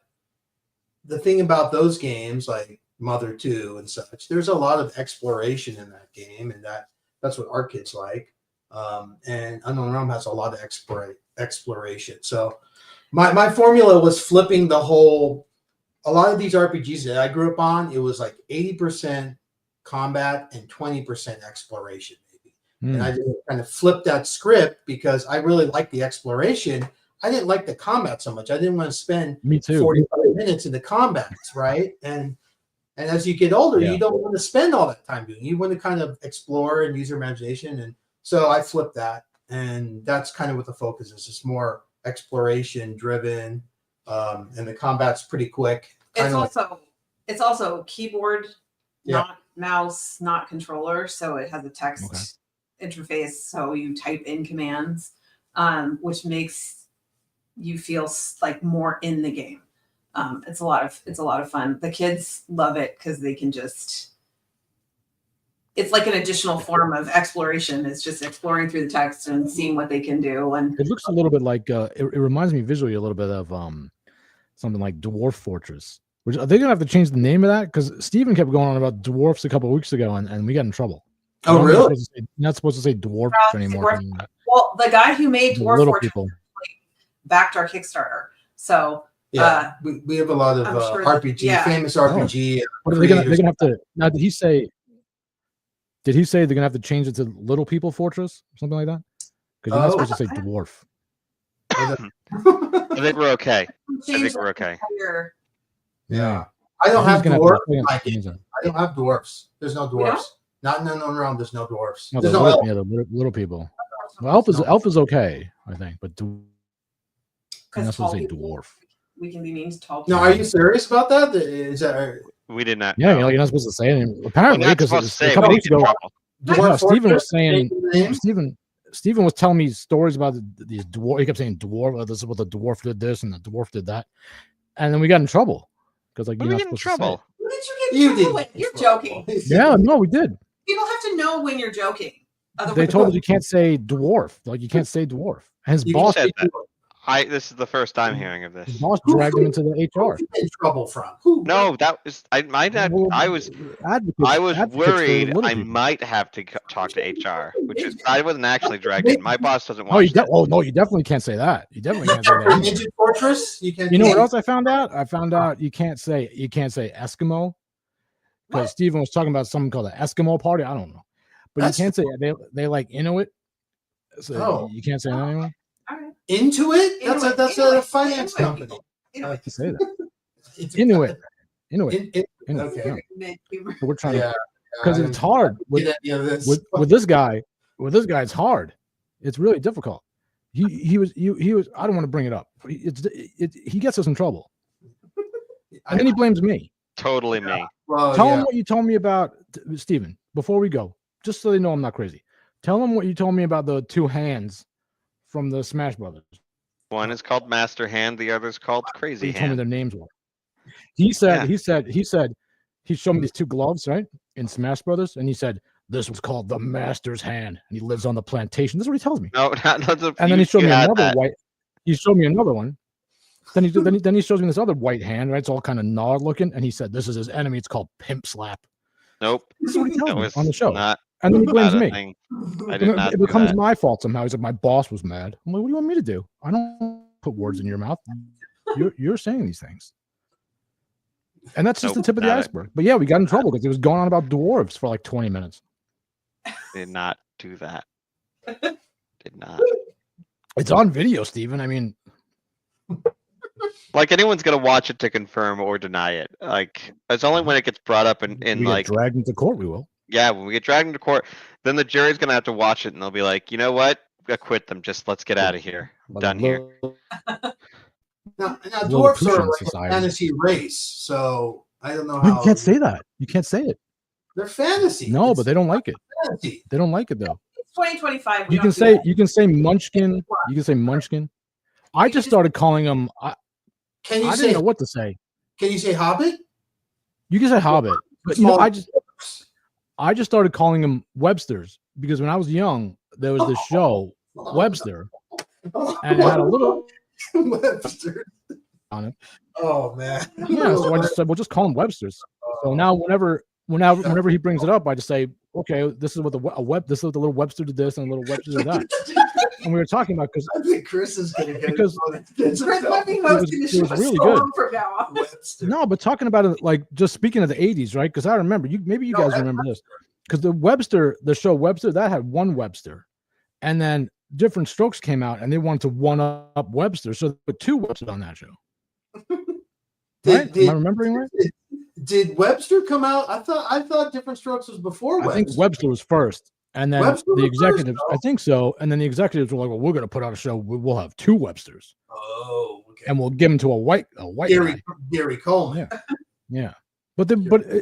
[SPEAKER 4] the thing about those games like Mother 2 and such, there's a lot of exploration in that game, and that's what our kids like. And Unknown Realm has a lot of exploration. So my formula was flipping a lot of these RPGs that I grew up on, it was like 80% combat and 20% exploration, maybe. And I just kind of flipped that script because I really liked the exploration. I didn't like the combat so much. I didn't want to spend 45 minutes in the combats, right? And as you get older, you don't want to spend all that time doing it. You want to kind of explore and use your imagination. And so I flipped that. And that's kind of what the focus is. It's more exploration driven. And the combat's pretty quick.
[SPEAKER 3] It's also keyboard, not mouse, not controller. So it has a text interface. So you type in commands, which makes you feel like more in the game. It's a lot of fun. The kids love it because they can it's like an additional form of exploration. It's just exploring through the text and seeing what they can do. And
[SPEAKER 1] it looks a little bit like it reminds me visually a little bit of something like Dwarf Fortress. Which are they gonna have to change the name of that? Because Steven kept going on about dwarfs a couple of weeks ago, and we got in trouble.
[SPEAKER 4] Oh, really?
[SPEAKER 1] You're not supposed to say dwarf anymore.
[SPEAKER 3] Well, the guy who made Dwarf Fortress
[SPEAKER 1] people
[SPEAKER 3] backed our Kickstarter. So
[SPEAKER 4] yeah, we have a lot of RPG, famous RPG.
[SPEAKER 1] What are they're gonna have to now? Did he say they're gonna have to change it to Little People Fortress or something like that? Because you're not supposed to say dwarf.
[SPEAKER 2] I think we're okay.
[SPEAKER 4] Yeah. I don't have dwarfs. I don't have dwarfs. There's no dwarfs. Not in Unknown Realm. There's no dwarfs.
[SPEAKER 1] No, there's no elf. Yeah, the little people. Well, elf is okay, I think, but that's supposed to say dwarf.
[SPEAKER 3] We can be mean to tall people.
[SPEAKER 4] No, are you serious about that? Is that?
[SPEAKER 2] We did not.
[SPEAKER 1] Yeah, you're not supposed to say anything. Apparently, because a couple weeks ago, Steven was saying. Steven was telling me stories about these dwarf. He kept saying dwarf. This is what the dwarf did this and the dwarf did that, and then we got in trouble because
[SPEAKER 2] you're not supposed to say.
[SPEAKER 3] What did you get in trouble with? You're joking.
[SPEAKER 1] Yeah, no, we did.
[SPEAKER 3] People have to know when you're joking.
[SPEAKER 1] They told us you can't say dwarf. Like you can't say dwarf. And his boss
[SPEAKER 2] said that. This is the first time hearing of this.
[SPEAKER 1] His boss dragged him into the HR.
[SPEAKER 4] In trouble from?
[SPEAKER 2] No, that was my dad. I was worried I might have to talk to HR, which is I wasn't actually dragged in. My boss doesn't want.
[SPEAKER 1] No, you definitely can't say that. You definitely can't say that.
[SPEAKER 4] Ninja Fortress.
[SPEAKER 1] You know what else I found out? I found out you can't say Eskimo because Steven was talking about something called an Eskimo party. I don't know, but you can't say they like Inuit. So you can't say that anymore.
[SPEAKER 4] Intuit? That's a finance company.
[SPEAKER 1] I like to say that. Inuit. Okay. So we're trying to because it's hard with this guy. With this guy, it's hard. It's really difficult. He was. I don't want to bring it up. He gets us in trouble, and then he blames me.
[SPEAKER 2] Totally me.
[SPEAKER 4] Well,
[SPEAKER 1] Tell him what you told me about Steven before we go, just so they know I'm not crazy. Tell him what you told me about the two hands from the Smash Brothers.
[SPEAKER 2] One is called Master Hand, the other is called Crazy Hand.
[SPEAKER 1] He told me their names were. He said he showed me these two gloves, right? In Smash Brothers, and he said this was called the Master's Hand, and he lives on the plantation. This is what he tells me.
[SPEAKER 2] No,
[SPEAKER 1] and then he showed me another white. He showed me another one. Then he shows me this other white hand, right? It's all kind of gnawed looking, and he said this is his enemy. It's called Pimp Slap.
[SPEAKER 2] Nope.
[SPEAKER 1] This is what he tells me on the show.
[SPEAKER 2] Not,
[SPEAKER 1] and then he blames me.
[SPEAKER 2] It
[SPEAKER 1] becomes my fault somehow. He's like, my boss was mad. I'm like, what do you want me to do? I don't put words in your mouth. You're saying these things. And that's just the tip of the iceberg. But yeah, we got in trouble because he was going on about dwarves for like 20 minutes.
[SPEAKER 2] Did not do that. Did not.
[SPEAKER 1] It's on video, Steven. I mean,
[SPEAKER 2] Like anyone's gonna watch it to confirm or deny it. Like it's only when it gets brought up in
[SPEAKER 1] we
[SPEAKER 2] like
[SPEAKER 1] get dragged into court, we will.
[SPEAKER 2] yeah, when we get dragged into court, then the jury's gonna have to watch it and they'll be like, you know what? Acquit them. Just let's get out of here. I'm
[SPEAKER 1] Like
[SPEAKER 2] done
[SPEAKER 1] a
[SPEAKER 2] here.
[SPEAKER 4] Now
[SPEAKER 1] Little
[SPEAKER 4] dwarfs are
[SPEAKER 1] Lilliputian
[SPEAKER 4] like
[SPEAKER 1] society.
[SPEAKER 4] a fantasy race, so I don't know
[SPEAKER 1] You
[SPEAKER 4] how.
[SPEAKER 1] can't say that. You can't say it.
[SPEAKER 4] They're fantasy.
[SPEAKER 1] No,
[SPEAKER 4] It's
[SPEAKER 1] but they don't like it.
[SPEAKER 4] fantasy.
[SPEAKER 1] They don't like it though.
[SPEAKER 3] It's 2025. we
[SPEAKER 1] You
[SPEAKER 3] don't
[SPEAKER 1] can
[SPEAKER 3] do
[SPEAKER 1] say
[SPEAKER 3] that.
[SPEAKER 1] you can say Munchkin. You can say Munchkin. I
[SPEAKER 3] You
[SPEAKER 1] just
[SPEAKER 3] just-
[SPEAKER 1] started calling them. I
[SPEAKER 4] Can you
[SPEAKER 1] didn't
[SPEAKER 4] say?
[SPEAKER 1] know what to say.
[SPEAKER 4] Can you say Hobbit?
[SPEAKER 1] You can say Hobbit, but you know, I just started calling them Websters because when I was young, there was this show Webster, and it had a little
[SPEAKER 4] Webster
[SPEAKER 1] on it.
[SPEAKER 4] Oh man.
[SPEAKER 1] Yeah, so I just said, "Well, just call them Websters." So now, whenever he brings it up, I just say, "Okay, this is what this is what the little Webster did this and the little Webster did that." And we were talking about because
[SPEAKER 4] I think Chris is gonna get
[SPEAKER 1] Because-
[SPEAKER 3] Chris might be hosting the
[SPEAKER 1] it was
[SPEAKER 3] show
[SPEAKER 1] really
[SPEAKER 3] so
[SPEAKER 1] good.
[SPEAKER 3] long from now on.
[SPEAKER 4] Webster.
[SPEAKER 1] no, but talking about it like just speaking of the '80s, right? Because I remember maybe you guys remember this because the show Webster that had one Webster, and then Different Strokes came out and they wanted to one up Webster, so there were two Websters on that show. Right? Am I remembering right?
[SPEAKER 4] Did Webster come out? I thought Different Strokes was before
[SPEAKER 1] I
[SPEAKER 4] Webster.
[SPEAKER 1] think Webster was first, and then
[SPEAKER 4] Webster
[SPEAKER 1] the
[SPEAKER 4] was first,
[SPEAKER 1] executives. I think so, and then the executives were like, "Well, we're going to put out a show. We'll have two Websters,
[SPEAKER 4] Oh, okay.
[SPEAKER 1] and we'll give them to a white guy."
[SPEAKER 4] Gary Coleman.
[SPEAKER 1] Yeah, but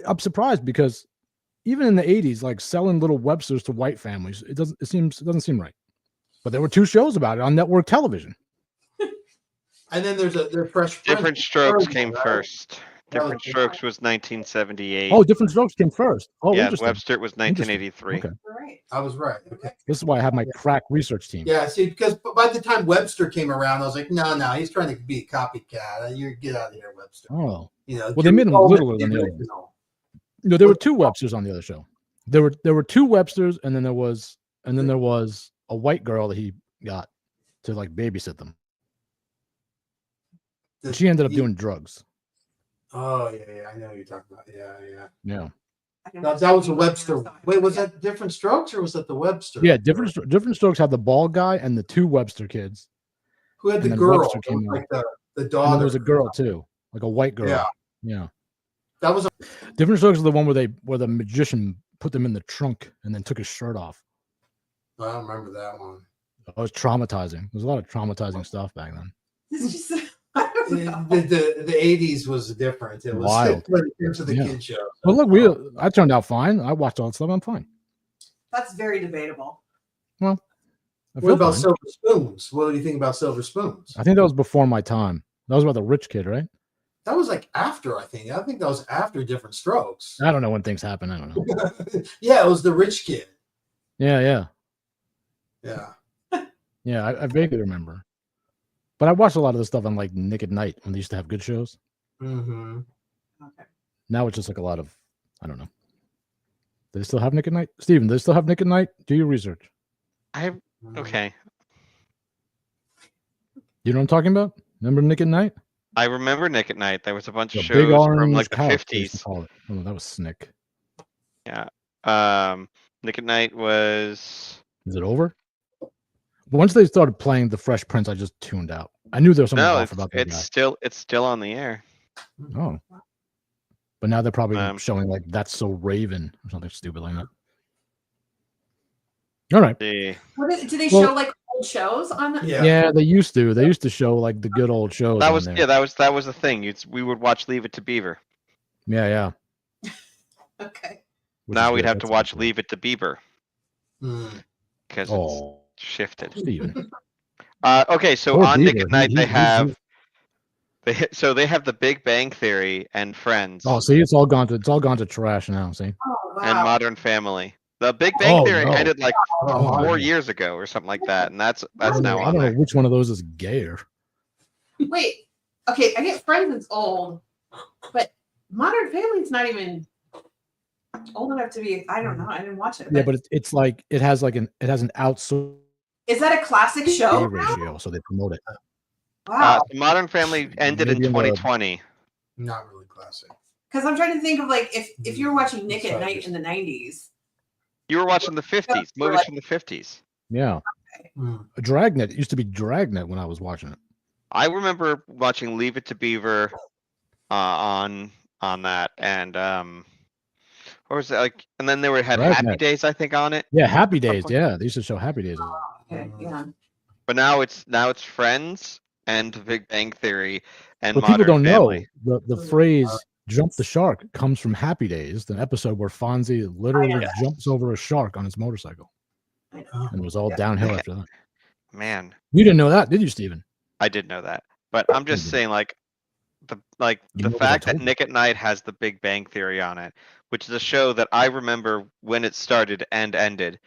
[SPEAKER 1] I'm surprised because even in the '80s, like selling little Websters to white families, it doesn't seem right. But there were two shows about it on network television.
[SPEAKER 4] And then there's Fresh Prince.
[SPEAKER 2] Different Strokes
[SPEAKER 4] Third
[SPEAKER 2] came
[SPEAKER 4] one, right?
[SPEAKER 2] first.
[SPEAKER 4] That was
[SPEAKER 2] Different
[SPEAKER 4] the-
[SPEAKER 2] Strokes was 1978.
[SPEAKER 1] Oh, Different Strokes came first. Oh,
[SPEAKER 2] yeah,
[SPEAKER 1] interesting.
[SPEAKER 2] Webster was 1983.
[SPEAKER 1] Okay,
[SPEAKER 3] Right.
[SPEAKER 4] I was right. Okay.
[SPEAKER 1] this is why I have my crack research team.
[SPEAKER 4] Yeah, see, because by the time Webster came around, I was like, no, he's trying to be a copycat. You get out of here, Webster.
[SPEAKER 1] Oh,
[SPEAKER 4] You know,
[SPEAKER 1] well, they made him
[SPEAKER 4] Coleman,
[SPEAKER 1] littler than the other one.
[SPEAKER 4] original.
[SPEAKER 1] No, there were two Websters on the other show. There were two Websters, and then there was a white girl that he got to like babysit them.
[SPEAKER 4] The-
[SPEAKER 1] She ended up
[SPEAKER 4] you-
[SPEAKER 1] doing drugs.
[SPEAKER 4] Oh yeah, I know what you're talking about. Yeah.
[SPEAKER 1] Yeah,
[SPEAKER 3] I can
[SPEAKER 4] That was a
[SPEAKER 3] watch
[SPEAKER 4] Webster.
[SPEAKER 3] it.
[SPEAKER 4] Wait, was that Different Strokes or was that the Webster?
[SPEAKER 1] yeah. Different Strokes had the bald guy and the two Webster kids.
[SPEAKER 4] Who had
[SPEAKER 1] and
[SPEAKER 4] the
[SPEAKER 1] then
[SPEAKER 4] girl?
[SPEAKER 1] Webster came
[SPEAKER 4] Like the
[SPEAKER 1] And
[SPEAKER 4] daughter.
[SPEAKER 1] there was a girl too, like a white girl.
[SPEAKER 4] Yeah.
[SPEAKER 1] Yeah.
[SPEAKER 4] That was.
[SPEAKER 1] Different Strokes is the one where the magician put them in the trunk and then took his shirt off.
[SPEAKER 4] I don't remember that one.
[SPEAKER 1] It was traumatizing. There's a lot of traumatizing stuff back then.
[SPEAKER 3] It's just, I don't know.
[SPEAKER 4] The 80s was different. It was
[SPEAKER 1] Wild.
[SPEAKER 4] when it came to the
[SPEAKER 1] Yeah.
[SPEAKER 4] kid show.
[SPEAKER 1] But look, I turned out fine. I watched all that stuff. I'm fine.
[SPEAKER 3] That's very debatable.
[SPEAKER 1] I
[SPEAKER 4] What
[SPEAKER 1] feel
[SPEAKER 4] about
[SPEAKER 1] fine.
[SPEAKER 4] Silver Spoons? What do you think about Silver Spoons?
[SPEAKER 1] I think that was before my time. That was about the rich kid, right?
[SPEAKER 4] That was like after, I think. I think that was after Different Strokes.
[SPEAKER 1] I don't know when things happen. I don't know.
[SPEAKER 4] Yeah, it was the rich kid.
[SPEAKER 1] Yeah.
[SPEAKER 4] Yeah.
[SPEAKER 1] I vaguely remember. But I watched a lot of this stuff on like Nick at Night when they used to have good shows.
[SPEAKER 4] Mm-hmm.
[SPEAKER 3] Okay.
[SPEAKER 1] Now it's just like a lot of, I don't know. Do they still have Nick at Night? Steven, do they still have Nick at Night? Do your research.
[SPEAKER 2] Okay.
[SPEAKER 1] You know what I'm talking about? Remember Nick at Night?
[SPEAKER 2] I remember Nick at Night. There was a bunch
[SPEAKER 1] The
[SPEAKER 2] of
[SPEAKER 1] big
[SPEAKER 2] shows
[SPEAKER 1] orange
[SPEAKER 2] from like the
[SPEAKER 1] couch, they used to
[SPEAKER 2] 50s.
[SPEAKER 1] call it. Oh, that was Snick.
[SPEAKER 2] Yeah. Nick at Night was
[SPEAKER 1] Is it over? Once they started playing The Fresh Prince, I just tuned out. I knew there was something
[SPEAKER 2] no,
[SPEAKER 1] off about that
[SPEAKER 2] it's still on the air.
[SPEAKER 1] guy. Oh. But now they're probably
[SPEAKER 2] Um,
[SPEAKER 1] showing like That's So Raven or something stupid like that. All right.
[SPEAKER 2] The
[SPEAKER 3] Do they
[SPEAKER 1] Well-
[SPEAKER 3] show like old shows on the?
[SPEAKER 4] Yeah.
[SPEAKER 1] Yeah, they used to. They used to show like the good old shows.
[SPEAKER 2] that
[SPEAKER 1] on
[SPEAKER 2] was
[SPEAKER 1] there.
[SPEAKER 2] that was the thing. We would watch Leave It to Beaver.
[SPEAKER 1] Yeah.
[SPEAKER 3] Okay.
[SPEAKER 1] Which
[SPEAKER 2] Now
[SPEAKER 1] is
[SPEAKER 2] we'd
[SPEAKER 1] good.
[SPEAKER 2] have to
[SPEAKER 1] That's
[SPEAKER 2] watch
[SPEAKER 1] good.
[SPEAKER 2] Leave It to Beaver
[SPEAKER 4] Mm.
[SPEAKER 2] because
[SPEAKER 1] Oh,
[SPEAKER 2] it's shifted.
[SPEAKER 1] Steven.
[SPEAKER 2] Okay, so
[SPEAKER 1] Poor
[SPEAKER 2] on Nick
[SPEAKER 1] Beaver.
[SPEAKER 2] at Night they
[SPEAKER 1] He's-
[SPEAKER 2] have they have The Big Bang Theory and Friends
[SPEAKER 1] Oh, see, it's all gone to trash now. See.
[SPEAKER 3] Oh wow.
[SPEAKER 2] and Modern Family. The Big Bang
[SPEAKER 1] Oh,
[SPEAKER 2] Theory
[SPEAKER 1] no.
[SPEAKER 2] ended like
[SPEAKER 1] Oh,
[SPEAKER 2] 4
[SPEAKER 1] yeah.
[SPEAKER 2] years ago or something like that, and that's
[SPEAKER 1] I don't
[SPEAKER 2] now
[SPEAKER 1] know, I
[SPEAKER 2] on
[SPEAKER 1] don't know
[SPEAKER 2] there.
[SPEAKER 1] which one of those is gayer.
[SPEAKER 3] Wait. Okay, I get Friends is old, but Modern Family's not even old enough to be. I don't know. I didn't watch it.
[SPEAKER 1] Yeah, but it's like it has an outsourced
[SPEAKER 3] is that a classic show?
[SPEAKER 1] ratio, so they promote it.
[SPEAKER 3] Wow.
[SPEAKER 2] Modern Family ended
[SPEAKER 1] Maybe
[SPEAKER 2] in
[SPEAKER 1] in the-
[SPEAKER 2] 2020.
[SPEAKER 4] Not really classic.
[SPEAKER 3] Because I'm trying to think of like if you were watching Nick at
[SPEAKER 4] Sorry,
[SPEAKER 3] Night
[SPEAKER 4] just-
[SPEAKER 3] in the 90s.
[SPEAKER 2] You were watching the 50s, movies from the 50s.
[SPEAKER 1] Yeah,
[SPEAKER 4] Mm.
[SPEAKER 1] Dragnet. It used to be Dragnet when I was watching it.
[SPEAKER 2] I remember watching Leave It to Beaver on that, and what was it like? And then they had Happy
[SPEAKER 1] Dragnet.
[SPEAKER 2] Days, I think, on it.
[SPEAKER 1] Yeah, Happy Days. Yeah, they used to show Happy Days.
[SPEAKER 3] Okay, yeah.
[SPEAKER 2] But now it's Friends and The Big Bang Theory and
[SPEAKER 1] But people
[SPEAKER 2] Modern
[SPEAKER 1] don't
[SPEAKER 2] Family.
[SPEAKER 1] know the phrase "jump the shark" comes from Happy Days, the episode where Fonzie literally jumps over a shark on his motorcycle, and it was all downhill after that.
[SPEAKER 2] Man,
[SPEAKER 1] you didn't know that, did you, Steven?
[SPEAKER 2] I did know that, but I'm just saying, like the fact that Nick at Night has The Big Bang Theory on it, which is a show that I remember when it started and ended,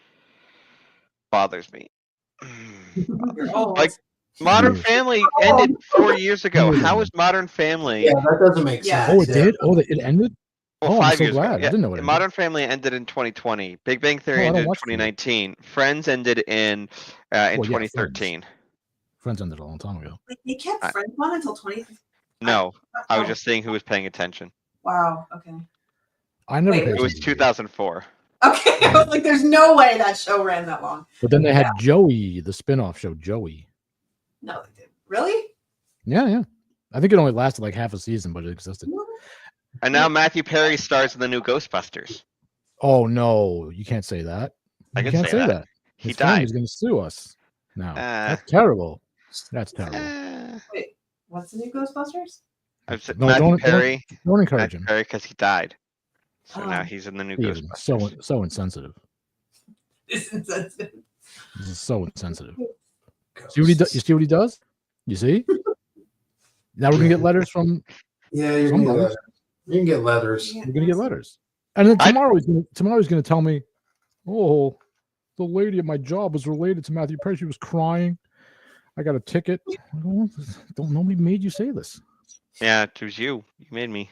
[SPEAKER 2] bothers me. Like Modern Family ended 4 years ago. How is Modern Family?
[SPEAKER 4] Yeah, that doesn't make sense.
[SPEAKER 1] Oh, it did. Oh, it ended.
[SPEAKER 2] Well,
[SPEAKER 1] I'm
[SPEAKER 2] 5
[SPEAKER 1] so
[SPEAKER 2] years
[SPEAKER 1] glad.
[SPEAKER 2] ago. Yeah.
[SPEAKER 1] I didn't know it.
[SPEAKER 2] Modern Family ended in 2020. Big Bang Theory ended in 2019. Friends ended in 2013.
[SPEAKER 1] Friends ended a long time ago.
[SPEAKER 3] They kept Friends on until 20.
[SPEAKER 2] No, I was just saying who was paying attention.
[SPEAKER 3] Wow. Okay.
[SPEAKER 1] I never.
[SPEAKER 2] It was 2004.
[SPEAKER 3] Okay, I was like, "There's no way that show ran that long."
[SPEAKER 1] But then they had Joey, the spinoff show, Joey.
[SPEAKER 3] No, they did. Really?
[SPEAKER 1] Yeah. I think it only lasted like half a season, but it existed.
[SPEAKER 2] And now Matthew Perry stars in the new Ghostbusters.
[SPEAKER 1] Oh no, you can't say that.
[SPEAKER 2] I
[SPEAKER 1] You
[SPEAKER 2] can
[SPEAKER 1] can't say that.
[SPEAKER 2] He died.
[SPEAKER 1] He's going to sue us. No, that's terrible. That's terrible.
[SPEAKER 3] Wait, what's the new Ghostbusters?
[SPEAKER 2] Matthew Perry.
[SPEAKER 1] Don't encourage him.
[SPEAKER 2] Perry, because he died. So now he's in the new Ghostbusters.
[SPEAKER 1] So insensitive.
[SPEAKER 3] It's insensitive.
[SPEAKER 1] This is so insensitive. See what he does? You see what he does? You see? Now we're gonna get letters from.
[SPEAKER 4] Yeah, you're gonna get letters. You can get letters.
[SPEAKER 1] You're gonna get letters, and then tomorrow he's gonna tell me, "Oh, the lady at my job was related to Matthew Perry. She was crying. I got a ticket." Don't nobody made you say this.
[SPEAKER 2] Yeah, it was you. You made me.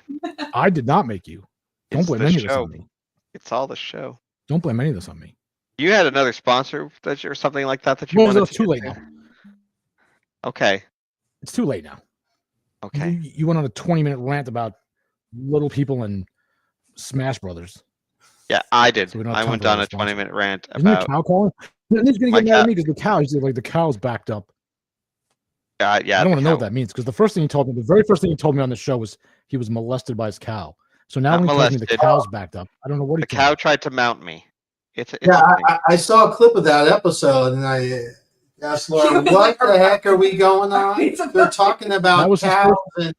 [SPEAKER 1] I did not make you. Don't blame any of this on me.
[SPEAKER 2] It's all the show.
[SPEAKER 1] Don't blame any of this on me.
[SPEAKER 2] You had another sponsor or something like that you
[SPEAKER 1] wanted
[SPEAKER 2] to.
[SPEAKER 1] It's too late now.
[SPEAKER 2] Okay.
[SPEAKER 1] It's too late now.
[SPEAKER 2] Okay.
[SPEAKER 1] You went on a 20-minute rant about little people and Smash Brothers.
[SPEAKER 2] Yeah, I did.
[SPEAKER 1] So
[SPEAKER 2] I went on a 20-minute rant
[SPEAKER 1] about. Isn't the cow calling? He's gonna get mad at me because the cow. He's like the cow's backed up.
[SPEAKER 2] Yeah.
[SPEAKER 1] I don't want to know what that means because the very first thing he told me on the show was he was molested by his cow. So now when he tells me the cow's backed up, I don't know what
[SPEAKER 2] the cow tried to mount me.
[SPEAKER 4] I saw a clip of that episode and I asked Laura, "What the heck are we going on?" They're talking about cows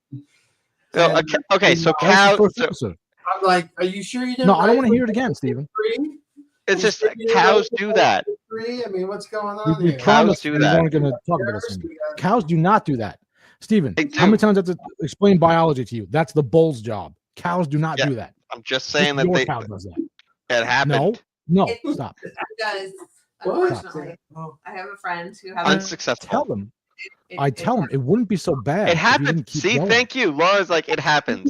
[SPEAKER 2] okay, so cows.
[SPEAKER 4] I'm like, "Are you sure you didn't?"
[SPEAKER 1] No, I don't want to hear it again, Steven.
[SPEAKER 2] It's just cows do that.
[SPEAKER 4] I mean, what's going on here?
[SPEAKER 2] Cows do that.
[SPEAKER 1] We're going to talk about this. Cows do not do that. Steven, how many times I have to explain biology to you? That's the bull's job. Cows do not do that.
[SPEAKER 2] I'm just saying that
[SPEAKER 1] your cow does that.
[SPEAKER 2] It happened.
[SPEAKER 1] No, stop.
[SPEAKER 3] It does. Unfortunately, I have a friend who has
[SPEAKER 2] unsuccessful.
[SPEAKER 1] Tell them. I tell him it wouldn't be so bad.
[SPEAKER 2] It happened. See, going. Thank you. Laura's like, it happens.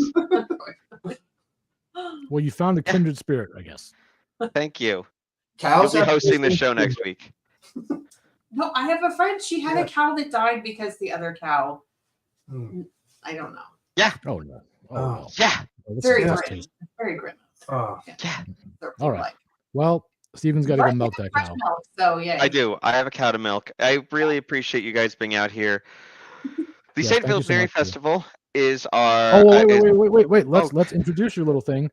[SPEAKER 1] Well, you found a kindred spirit, I guess.
[SPEAKER 2] Thank you.
[SPEAKER 4] Cows
[SPEAKER 2] will be hosting the show next week.
[SPEAKER 3] No, I have a friend. She had a cow that died because the other cow. I don't know.
[SPEAKER 2] Yeah.
[SPEAKER 1] Oh no. Oh.
[SPEAKER 2] Yeah.
[SPEAKER 3] Very grim. Very grim.
[SPEAKER 2] Oh. Yeah.
[SPEAKER 1] All right. Well, Steven's got to go milk that cow.
[SPEAKER 3] Milk, so yeah.
[SPEAKER 2] I do. I have a cow to milk. I really appreciate you guys being out here. The St. Philip Dairy Festival is our.
[SPEAKER 1] Oh, wait. Let's introduce your little thing,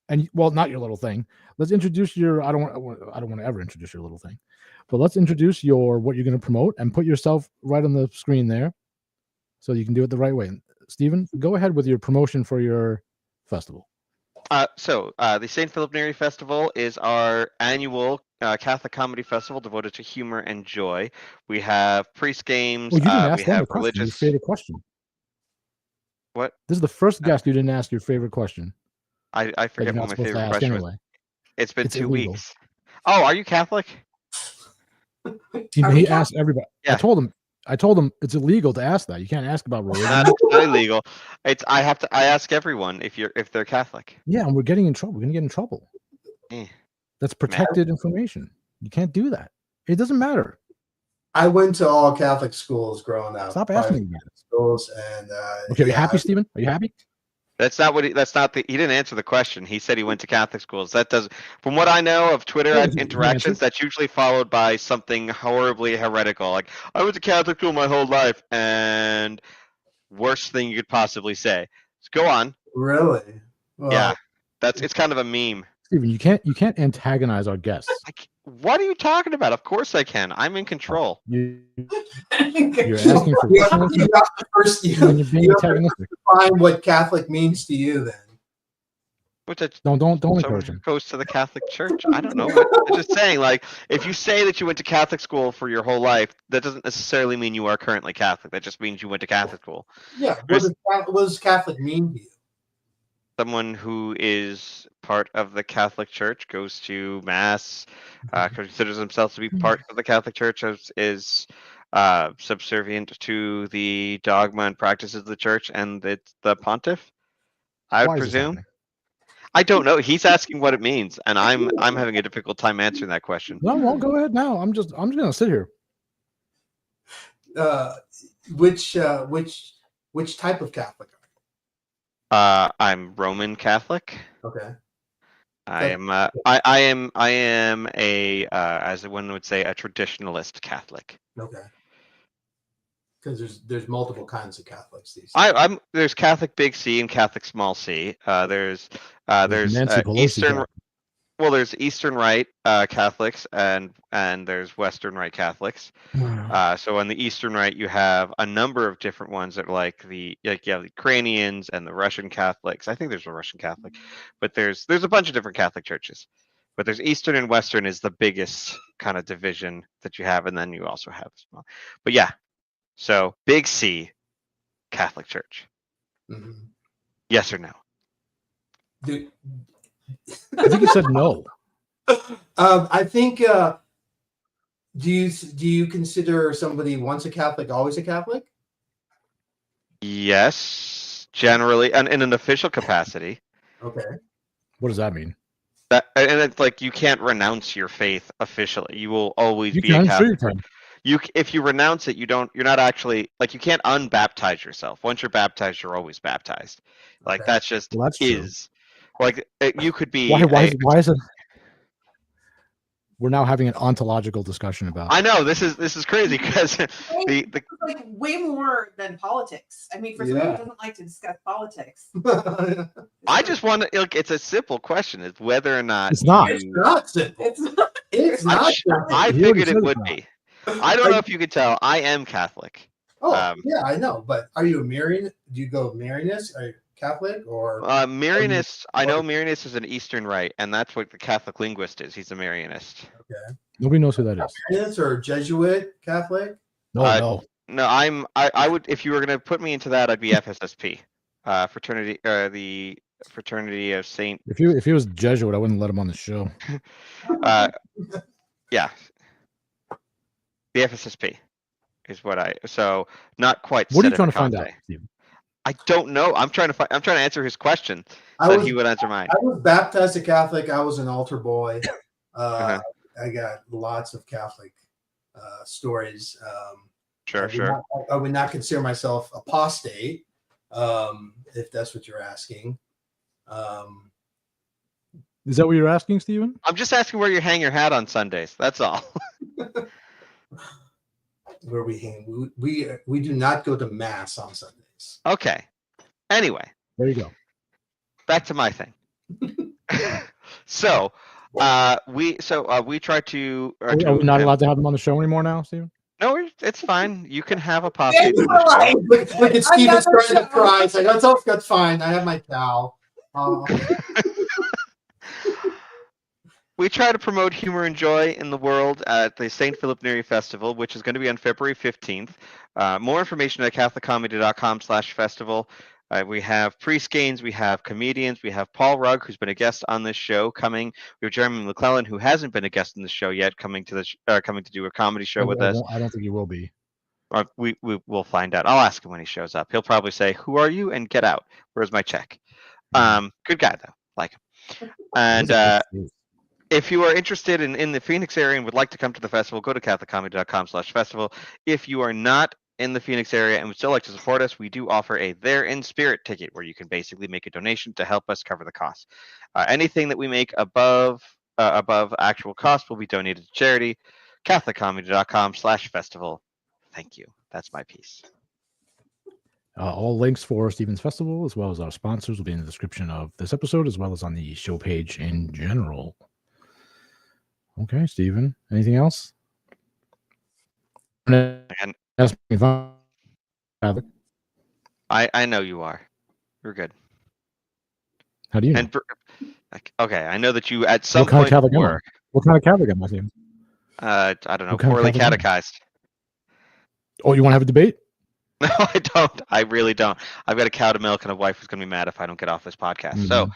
[SPEAKER 1] and well, not your little thing. Let's introduce your. I don't want to ever introduce your little thing, but let's introduce what you're going to promote and put yourself right on the screen there, so you can do it the right way. Steven, go ahead with your promotion for your festival.
[SPEAKER 2] The St. Philip Neri Festival is our annual Catholic comedy festival devoted to humor and joy. We have priest games.
[SPEAKER 1] Well, you didn't ask
[SPEAKER 2] we have
[SPEAKER 1] religious. Your favorite question.
[SPEAKER 2] What?
[SPEAKER 1] This is the first guest you didn't ask your favorite question.
[SPEAKER 2] I forget what my favorite question was. It's been 2 weeks. Oh, are you Catholic?
[SPEAKER 1] He asked everybody. Yeah. I told him it's illegal to ask that. You can't ask about religion.
[SPEAKER 2] It's not illegal. I ask everyone if they're Catholic.
[SPEAKER 1] Yeah, and we're getting in trouble. We're gonna get in trouble. That's protected information. You can't do that. It doesn't matter.
[SPEAKER 4] I went to all Catholic schools growing up.
[SPEAKER 1] Stop asking me.
[SPEAKER 4] Schools and
[SPEAKER 1] okay, are you happy, Steven? Are you happy?
[SPEAKER 2] That's not what he didn't answer the question. He said he went to Catholic schools. That does, from what I know of Twitter interactions, that's usually followed by something horribly heretical. Like, I went to Catholic school my whole life, and worst thing you could possibly say. So go on.
[SPEAKER 4] Really? Well,
[SPEAKER 2] Yeah. It's kind of a meme.
[SPEAKER 1] Steven, you can't antagonize our guests.
[SPEAKER 2] What are you talking about? Of course I can. I'm in control.
[SPEAKER 1] You're asking for
[SPEAKER 4] you have to first you have to define what Catholic means to you then.
[SPEAKER 1] Don't encourage him.
[SPEAKER 2] Goes to the Catholic Church. I don't know. I'm just saying, like, if you say that you went to Catholic school for your whole life, that doesn't necessarily mean you are currently Catholic. That just means you went to Catholic school.
[SPEAKER 4] Yeah. What does Catholic mean to you?
[SPEAKER 2] Someone who is part of the Catholic Church, goes to Mass, considers themselves to be part of the Catholic Church, is subservient to the dogma and practices of the Church and the pontiff. I would presume. I don't know. He's asking what it means, and I'm having a difficult time answering that question.
[SPEAKER 1] No, well, go ahead now. I'm just gonna sit here.
[SPEAKER 4] Which type of Catholic?
[SPEAKER 2] I'm Roman Catholic.
[SPEAKER 4] Okay.
[SPEAKER 2] I am a as one would say, a traditionalist Catholic.
[SPEAKER 4] Okay. Because there's multiple kinds of Catholics these days.
[SPEAKER 2] There's Catholic Big C and Catholic Small C. There's Eastern. Well, there's Eastern Rite Catholics and there's Western Rite Catholics. So on the Eastern Rite, you have a number of different ones that you have the Ukrainians and the Russian Catholics. I think there's a Russian Catholic, but there's a bunch of different Catholic churches. But there's Eastern and Western is the biggest kind of division that you have, and then you also have small. But yeah, so Big C, Catholic Church.
[SPEAKER 4] Mm-hmm.
[SPEAKER 2] Yes or no?
[SPEAKER 1] I think you said no.
[SPEAKER 4] I think. Do you consider somebody once a Catholic always a Catholic?
[SPEAKER 2] Yes, generally, and in an official capacity.
[SPEAKER 4] Okay.
[SPEAKER 1] What does that mean?
[SPEAKER 2] And it's like you can't renounce your faith officially. You will always be a Catholic. If you renounce it, you're not actually, like, you can't unbaptize yourself. Once you're baptized, you're always baptized. Like, that's just is. Like, you could be.
[SPEAKER 1] Why is it? We're now having an ontological discussion about.
[SPEAKER 2] I know this is crazy because the
[SPEAKER 3] like way more than politics. I mean, for someone who doesn't like to discuss politics.
[SPEAKER 2] I just want to. Look, it's a simple question: is whether or not
[SPEAKER 1] it's not.
[SPEAKER 4] It's not simple. It's not.
[SPEAKER 2] I figured it would be. I don't know if you could tell. I am Catholic.
[SPEAKER 4] Oh, yeah, I know. But are you a Marian? Do you go Marianist? Are you Catholic or
[SPEAKER 2] Marianist? I know Marianist is an Eastern Rite, and that's what the Catholic linguist is. He's a Marianist.
[SPEAKER 4] Okay.
[SPEAKER 1] Nobody knows who that is.
[SPEAKER 4] Marianist or Jesuit Catholic?
[SPEAKER 1] No.
[SPEAKER 2] No, I would, if you were going to put me into that, I'd be FSSP, fraternity, the Fraternity of Saint.
[SPEAKER 1] If he was Jesuit, I wouldn't let him on the show.
[SPEAKER 2] Yeah. The FSSP is so not quite.
[SPEAKER 1] What are you trying to find out, Steve?
[SPEAKER 2] I don't know. I'm trying to answer his question so that he would answer mine.
[SPEAKER 4] I was baptized a Catholic. I was an altar boy. I got lots of Catholic stories.
[SPEAKER 2] Sure.
[SPEAKER 4] I would not consider myself apostate, if that's what you're asking.
[SPEAKER 1] Is that what you're asking, Stephen?
[SPEAKER 2] I'm just asking where you hang your hat on Sundays. That's all.
[SPEAKER 4] Where we hang, we do not go to Mass on Sundays.
[SPEAKER 2] Okay. Anyway,
[SPEAKER 1] there you go.
[SPEAKER 2] Back to my thing. So we try to.
[SPEAKER 1] Are we not allowed to have him on the show anymore now, Stephen?
[SPEAKER 2] No, it's fine. You can have a pasta.
[SPEAKER 4] Look at Steven starting to cry. It's like, that's fine. I have my towel.
[SPEAKER 2] We try to promote humor and joy in the world at the St. Philip Neri Festival, which is going to be on February 15th. More information at catholiccomedy.com/festival. We have priest games, we have comedians, we have Paul Rugg, who's been a guest on this show, coming. We have Jeremy McClellan, who hasn't been a guest in the show yet, coming to do a comedy show with us.
[SPEAKER 1] I don't think he will be.
[SPEAKER 2] We will find out. I'll ask him when he shows up. He'll probably say, "Who are you?" and "Get out. Where's my check?" Good guy though, like him. And if you are interested in the Phoenix area and would like to come to the festival, go to catholiccomedy.com/festival. If you are not in the Phoenix area and would still like to support us, we do offer a There in Spirit ticket where you can basically make a donation to help us cover the costs. Anything that we make above actual cost will be donated to charity. CatholicComedy.com/festival. Thank you. That's my piece.
[SPEAKER 1] All links for Stephen's Festival, as well as our sponsors, will be in the description of this episode, as well as on the show page in general. Okay, Stephen. Anything else?
[SPEAKER 2] And
[SPEAKER 1] Havoc.
[SPEAKER 2] I know you are. You're good.
[SPEAKER 1] How do you know?
[SPEAKER 2] And okay, I know that you at some
[SPEAKER 1] What kind
[SPEAKER 2] point
[SPEAKER 1] of Catholic am I?
[SPEAKER 2] were.
[SPEAKER 1] What kind of Catholic am I, Stephen?
[SPEAKER 2] I don't know.
[SPEAKER 1] What kind of
[SPEAKER 2] Poorly
[SPEAKER 1] Catholic am I?
[SPEAKER 2] catechized.
[SPEAKER 1] Oh, you want to have a debate?
[SPEAKER 2] No, I don't. I really don't. I've got a cow to milk and a wife who's going to be mad if I don't get off this podcast. So,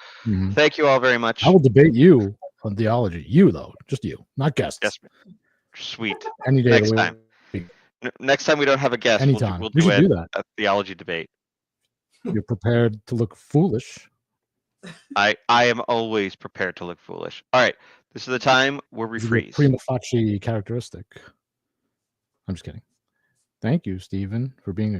[SPEAKER 2] thank you all very much.
[SPEAKER 1] I will debate you on theology. You, though. Just you. Not guests.
[SPEAKER 2] Yes. Sweet.
[SPEAKER 1] Any day
[SPEAKER 2] Next
[SPEAKER 1] of the
[SPEAKER 2] time.
[SPEAKER 1] week.
[SPEAKER 2] Next time we don't have a guest,
[SPEAKER 1] Anytime.
[SPEAKER 2] we'll
[SPEAKER 1] We
[SPEAKER 2] do,
[SPEAKER 1] should do that.
[SPEAKER 2] a theology debate.
[SPEAKER 1] You're prepared to look foolish.
[SPEAKER 2] I am always prepared to look foolish. All right. This is the time where we freeze.
[SPEAKER 1] Prima facie characteristic. I'm just kidding. Thank you, Stephen, for being a